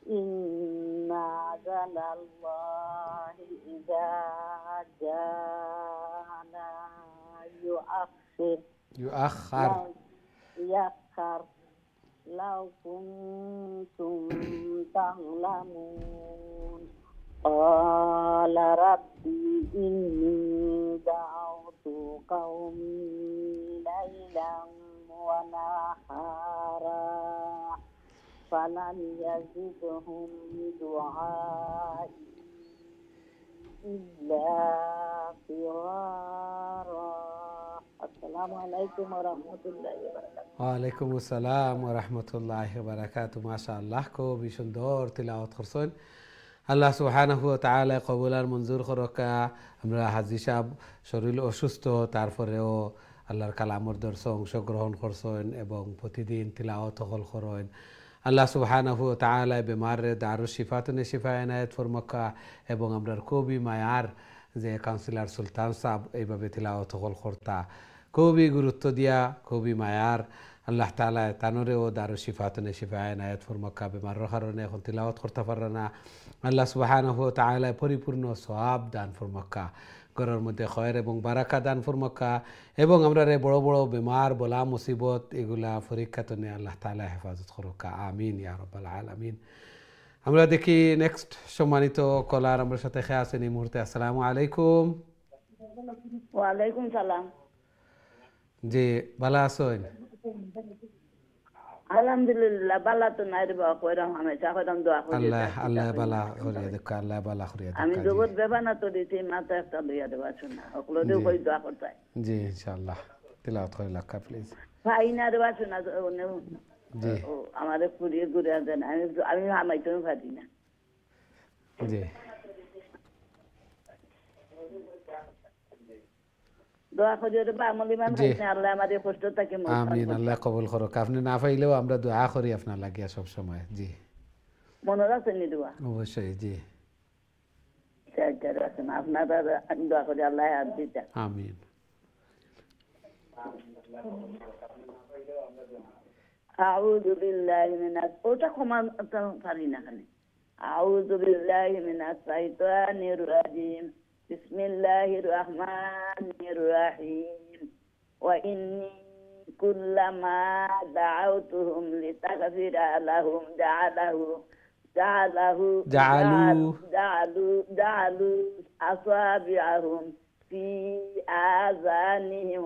إن أجل الله إذا جاء لا يؤخر يؤخر يأخر لو كنتم تعلمون قال ربي إني دعوت قومي ليلا ونهارا فلم يزدهم دعائي إلا فرارا. السلام عليكم ورحمة الله وبركاته. ওয়ালাইকুম আসসালাম ওয়া রাহমাতুল্লাহি ওয়া বারাকাতুহু। মাশাআল্লাহ, খুবই সুন্দর তিলাওয়াত করছেন। আল্লাহ সুবহানাহু ওয়া তাআলা কবুল আর মঞ্জুর করকা। আমরা হাজী সাহেব শরীর অসুস্থ, তারপরেও আল্লাহর কালামর দর্শন অংশগ্রহণ করছেন এবং প্রতিদিন তিলাওয়াত হল করেন। আল্লাহ সুবহানাহু ওয়া তাআলা বেমারে দারু শিফাতুনে শিফা এনায়েত ফরমাক্কা এবং আমরার খুবই মায়ার যে কাউন্সিলর সুলতান সাহেব এইভাবে তিলাওয়াত হল করতা, খুবই গুরুত্ব দিয়া, খুবই মায়ার। আল্লাহ তাআলা তানরেও দারু শিফাতুনে শিফা এনায়েত ফরমাক্কা। বেমারের কারণে এখন তিলাওয়াত করতে পারে না, আল্লাহ সুবহানাহু ওয়া তাআলা পরিপূর্ণ সওয়াব দান ফরমাক্কা, ঘরের মধ্যে খয়ের এবং বারাকা দান ফরমাক্কা এবং আমরা বড় বড় বেমার বলা মুসিবত এগুলা পরীক্ষাতে নিয়ে আল্লাহ তাআলা হেফাজত করুকা। আমিন ইয়া রাব্বাল আলামিন। আমরা দেখি নেক্সট সম্মানিত কলার আমার সাথে খেয়ে আছেন এই মুহূর্তে। আসসালামু আলাইকুম। ওয়ালাইকুম সালাম। জি, ভালো আছেন? আলহামদুলিল্লাহ, বালা তো নাই রে বাবা, কইরাম হামেশা কইরাম দোয়া করি। আল্লাহ বালা করিয়া দেখ, আল্লাহ বালা করিয়া দেখ। আমি জগৎ বেবানা তো দিছি, মাথা একটা লইয়া দেবা শোনা, ওগুলো দিয়ে কই দোয়া করতে। জি ইনশাআল্লাহ তিলাওয়াত করে লাকা প্লিজ। ভাই না দেবা শোনা, জি আমাদের পুরিয়ে ঘুরে দেন, আমি হামাইতে পারি না। জি দোয়া করি রে বা আমলিমান খাইছে, আল্লাহ আমাদের কষ্ট থেকে মুক্ত করুন। আমিন, আল্লাহ কবুল করুক। আপনি না পাইলেও আমরা দোয়া করি আপনার লাগিয়া সব সময়। জি মনে রাখছেন নি দোয়া? অবশ্যই। জি আপনারা দোয়া করি আল্লাহ হাত দিতে। আমিন। আউযু বিল্লাহি মিনাশ, ওটা ক্ষমা পারি না খালি। আউযু বিল্লাহি মিনাশ শাইতানির রাজিম। বিসমিল্লাহির রহমানির রহিম। ওয়া ইন্নী কুল্লামা দাআউতুহুম লিতাগফিরা লাহুম জাআলু আসাবিআহুম ফি আযানিহিম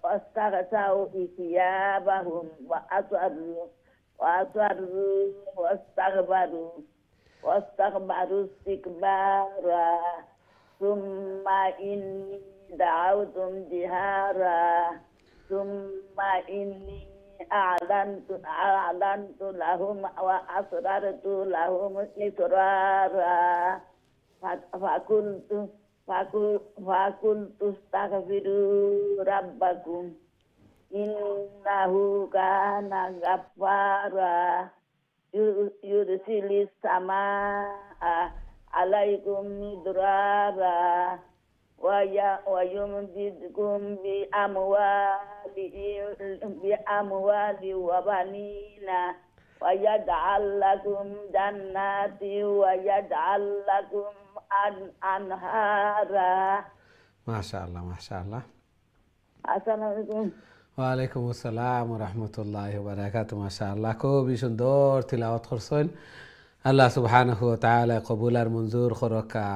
واستغشوا ثيابهم واستكبروا استكبارا ثم إني دعوتهم جهارا ثم إني أعلنت لهم وأسررت لهم إسرارا فقلت استغفروا ربكم إنه كان غفارا يرسل السماء عليكم مدرارا ويمددكم بأموال وبنين ويجعل لكم جنات ويجعل لكم أنهارا. ما شاء الله ما شاء الله. السلام عليكم. ওয়ালাইকুম আসসালাম ওয়া রাহমাতুল্লাহি ওয়া বারাকাতুহু। মাশাআল্লাহ, খুবই সুন্দর তিলাওয়াত করছেন। আল্লাহ সুবহানাহু ওয়া তাআলা কবুল আর মঞ্জুর করকা,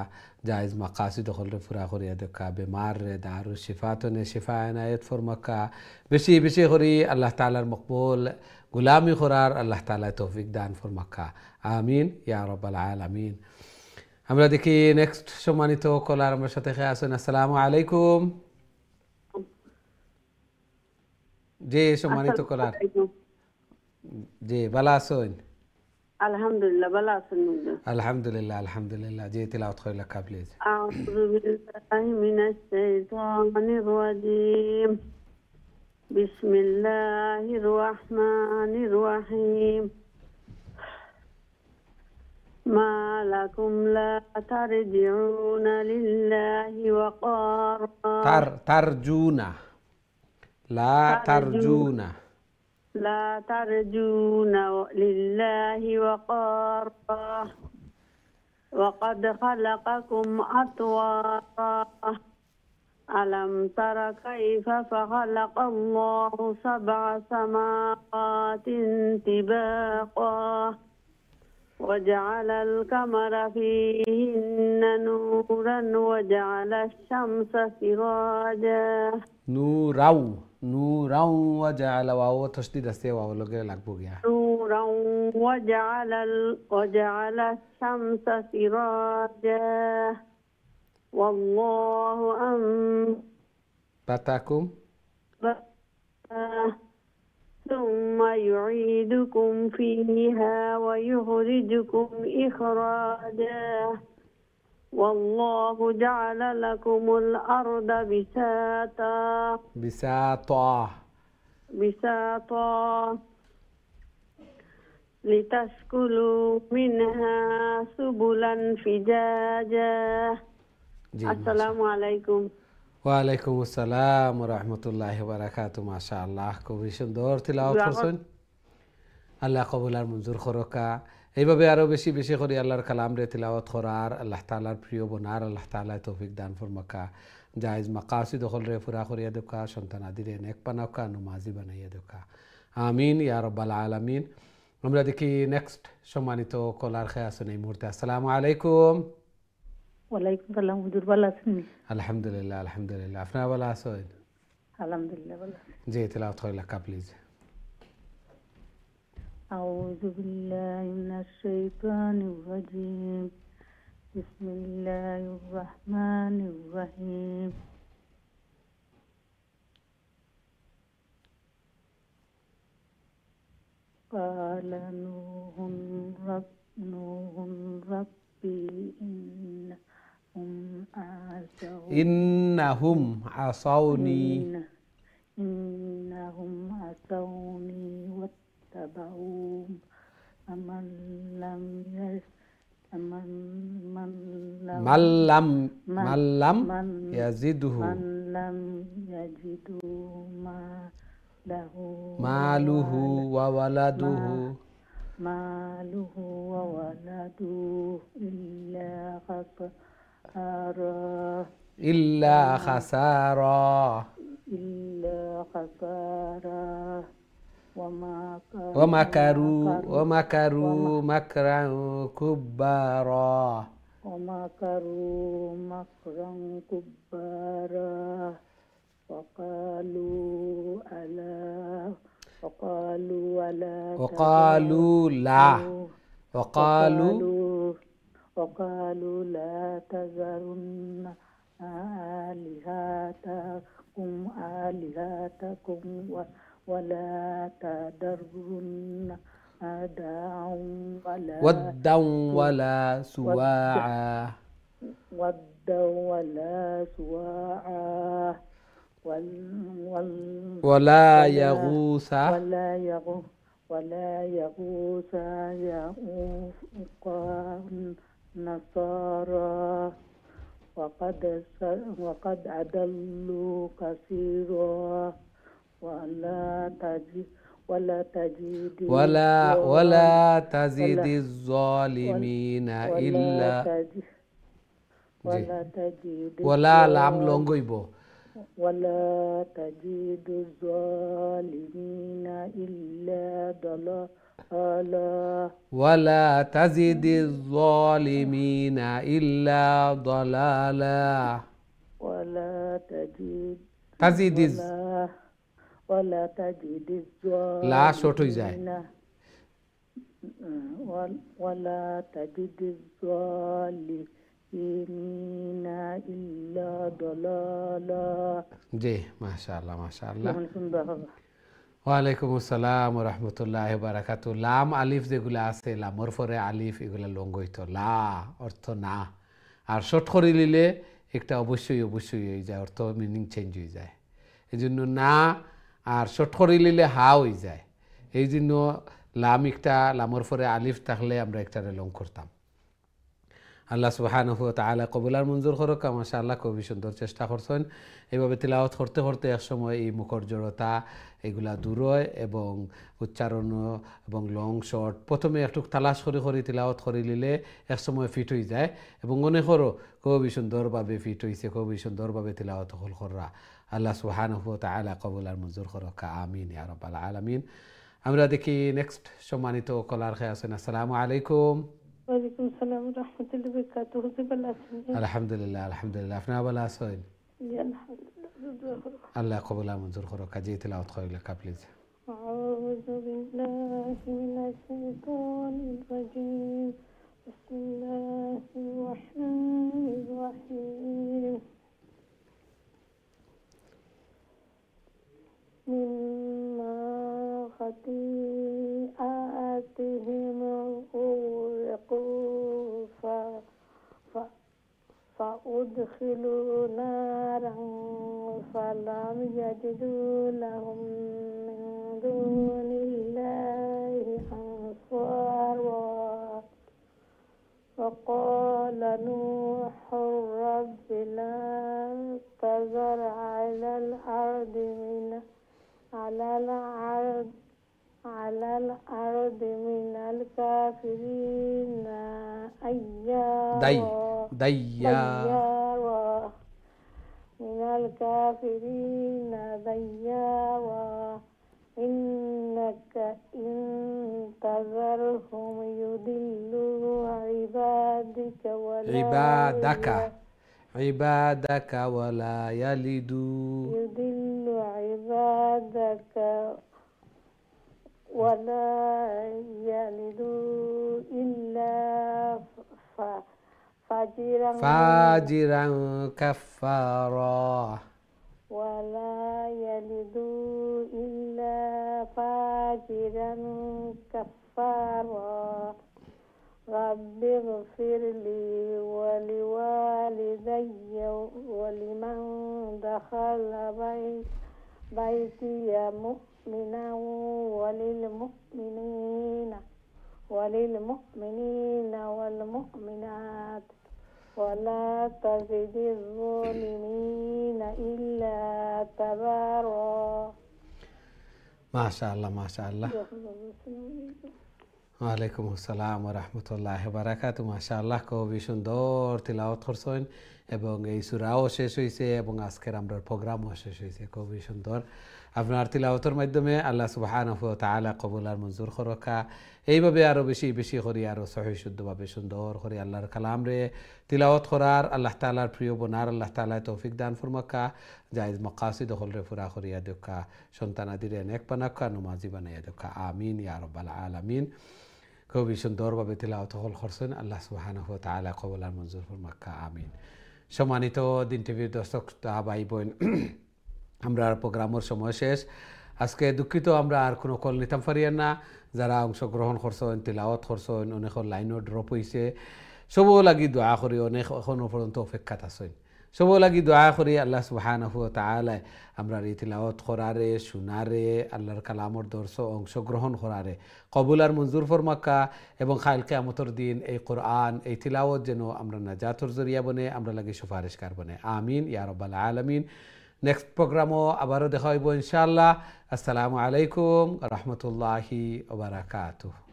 জায়েজ মাকাসিদ হলরে পুরা করিয়া দেখা, বেমার রে দারু শিফাতুনে শিফা এনায়েত ফরমাকা, বেশি বেশি করি আল্লাহ তাআলার মকবুল গোলামি করার আল্লাহ তাআলা তৌফিক দান ফরমাকা। আমিন ইয়া রাব্বাল আলামিন। আমরা দেখি নেক্সট সম্মানিত কলার আমার সাথে খেয়ে আছেন। আসসালামু আলাইকুম। জি সম্মানিত কলার, জি ভালো আছেন? আলহামদুলিল্লাহ, ভালো আছেন? আলহামদুলিল্লাহ আলহামদুলিল্লাহ। জি তিলাওয়াত করে লেখা প্লিজ। আউযু বিল্লাহি মিনাশ শাইতানির রাজিম। বিসমিল্লাহির রহমানির রহিম। মা লাকুম লা তারজিউনা লিল্লাহি ওয়াকারা। তারজুনা লা তারজুনা لا ترجون لله وقارا وقد خلقكم أطوارا ألم تر كيف فخلق الله سبع سماوات طباقا وجعل القمر فيهن نورا وجعل الشمس سراجا নূরাও ওয়াজআল ওয়াও তাসদীদ আছে ওয়াও লগে লাগবো গিয়া نورا وجعل الشمس سراجا والله বাতাকুম ثم يعيدكم فيها ويخرجكم إخراجا والله جعل لكم الأرض بساطا لتسكنوا منها سبلا فجاجا السلام عليكم ওয়ালাইকুম আসসালাম ওয়া রাহমাতুল্লাহি ওয়া বারাকাতুহু মাশাআল্লাহ খুবই সুন্দর তিলাওয়াত করছেন আল্লাহ কবুল আর মঞ্জুর করকা এইভাবে আরো বেশি বেশি করে আল্লাহর কালাম রে তিলাওয়াত করার আল্লাহ তাআলার প্রিয় বনার আল্লাহ তাআলা তৌফিক দান ফরমাকা জায়েজ মাকাসিদ হল রে পুরা করিয়া দেকা সন্তান আদিরে নেক বানাওকা নমাজি বানাইয়া দেকা আমিন ইয়া রাব্বাল আলামিন আমরা দেখি নেক্সট সম্মানিত কলার খেয়ে আছেন এই মুহূর্তে আসসালামু আলাইকুম ওয়ালাইকুম সালাম হুজুর ভালো আছেন আলহামদুলিল্লাহ আলহামদুলিল্লাহ আপনারা ভালো আছেন আলহামদুলিল্লাহ ভালো জি তেলাওয়াত হয় লাকা প্লিজ أعوذ بالله من الشيطان الرجيم بسم الله الرحمن الرحيم قال نوح ربي إنهم عصوني واتبعوا من لم يزده ماله وولده إلا خسارا ومكروا مكرا كبارا وقالوا لا تذرن آلهتكم ولا تذرن ودا ولا سواعا ولا يغوث يعوق نصارى وقد أضلوا كثيرا ولا تزيد الظالمين إلا ولا لام لونغويبو ولا تجد الظالمين إلا ضلالا ولا تزد الظالمين إلا ضلالا ولا تجد لا শর্ট হয়ে যায় ولا تجد الظالمين إلا ضلالا জি মাশাআল্লাহ মাশাআল্লাহ ওয়ালাইকুম আসসালাম ওয়া রাহমাতুল্লাহি ওয়া বারাকাতুহু লাম আলিফ যেগুলো আছে লামর পরে আলিফ এগুলো লঙ্গ হইতো লা অর্থ না আর শর্ট করে নিলে একটা অবশ্যই হয়ে যায় অর্থ মিনিং চেঞ্জ হয়ে যায় এই জন্য না আর শর্ট করে নিলে হা হয়ে যায় এই জন্য লাম একটা লামর পরে আলিফ থাকলে আমরা একটা লং করতাম আল্লাহ সুবহানাহু ওয়া তাআলা কবুল আর মঞ্জুর করুক। মাশাআল্লাহ খুবই সুন্দর চেষ্টা করছেন। এইভাবে তিলাওয়াত করতে করতে একসময় এই মুখর জড়তা এগুলা দূর হয় এবং উচ্চারণ এবং লং শর্ট প্রথমে একটু তালাশ করে তিলাওয়াত করে নিলে একসময় ফিট হয়ে যায় এবং অনেকেরও খুবই সুন্দরভাবে ফিট হয়েছে, খুবই সুন্দরভাবে তিলাওয়াত হল কররা। আল্লাহ সুবহানাহু ওয়া তাআলা কবুল আর মঞ্জুর করুক, আমিন ইয়া রাব্বাল আলামিন। আমরা দেখি নেক্সট সম্মানিত কলার খেয়ে আছেন। আসসালামু আলাইকুম। ওয়ালাইকুম আসসালাম রাহমাতুল্লাহি ওয়া বারাকাতুহু। হুজুর ভালো আছেন? আলহামদুলিল্লাহ আলহামদুলিল্লাহ, আপনি ভালো আছেন? জি আলহামদুলিল্লাহ। আল্লাহ কবুল আর মঞ্জুর করুক। কাজী তিলাওয়াত করিলে প্লিজ। আউযু বিল্লাহি মিনাশ শাইতানির রাজীম। বিসমিল্লাহির রাহমানির রাহিম। মিম্মা খাতিআতিহিম উগরিকু فأدخلوا نارا فلم يجدوا لهم من دون الله أنصارا وقال نوح رب لا تذر على الأرض من الكافرين ديارا من الكافرين ديارا إنك إن تذرهم يضلوا عبادك ولا يلدوا يضل عبادك ولا يلدوا إلا فاجرا كفارا ولا يلدوا إلا فاجرا كفارا رب اغفر لي ولوالدي ولمن دخل بيتي مؤمنا وللمؤمنين والمؤمنات ولا تزد الظالمين إلا تبارا ما شاء الله ما شاء الله ওয়ালাইকুম আসসালাম ওয়া রাহমাতুল্লাহি ওয়া বারাকাতুহু। মাশাআল্লাহ খুবই সুন্দর তিলাওয়াত করছেন এবং এই সূরাও শেষ হয়েছে এবং আজকের আমরা প্রোগ্রামও শেষ হয়েছে। খুবই সুন্দর আপনার তিলাওয়াতের মাধ্যমে আল্লাহ সুবহানাহু ওয়া তাআলা কবুল আর মঞ্জুর করুকা। এইভাবে আরও বেশি বেশি করে আরও সহি শুদ্ধভাবে সুন্দর করে আল্লাহর কালাম রে তিলাওয়াত করার আল্লাহ তাআলার প্রিয় বনার আল্লাহ তাআলা তৌফিক দান ফরমাকা। জায়েজ মাকাসিদ হল রে পুরা করিয়া দেখা, সন্তান আদিরে নেক বানাকা, নমাজি বানাইয়া দেখা, আমিন ইয়া রাব্বাল আলামিন। খুবই সুন্দরভাবে তিলাওয়াত হল করছেন। আল্লাহ সুবহানাহু ওয়া তাআলা কবুল আর মঞ্জুর ফরমাকা, আমিন। সম্মানিত দিন টিভির দর্শক ভাই বোন, আমরা প্রোগ্রামের সময় শেষ। আজকে দুঃখিত আমরা আর কোনো কল নিতাম পারিয়ান না। যারা অংশগ্রহণ করছেন তিলাওয়াত করছেন অনেক লাইনও ড্রপ হয়েছে, সবও লাগি দোয়া করি, অনেক এখনও পর্যন্ত অপেক্ষাত আছেন, সবও লাগি দোয়া করি আল্লাহ সুবহানাহু ওয়া তাআলা আমরা এই তিলাওয়াত করারে শুনারে আল্লাহর কালামর দর্শ অংশগ্রহণ করারে কবুল আর মঞ্জুর ফরমাকা এবং খাইল কিয়ামতের দিন এই কোরআন এই তিলাওয়াত যেন আমরা নাজাতের জরিয়া বনে, আমরা লাগি সুপারিশকার বনে, আমিন ইয়া রাব্বাল আলামিন। নেক্সট প্রোগ্রামও আবারও দেখা হইব ইনশাআল্লাহ। আসসালামু আলাইকুম রাহমাতুল্লাহি ওয়া বারাকাতুহু।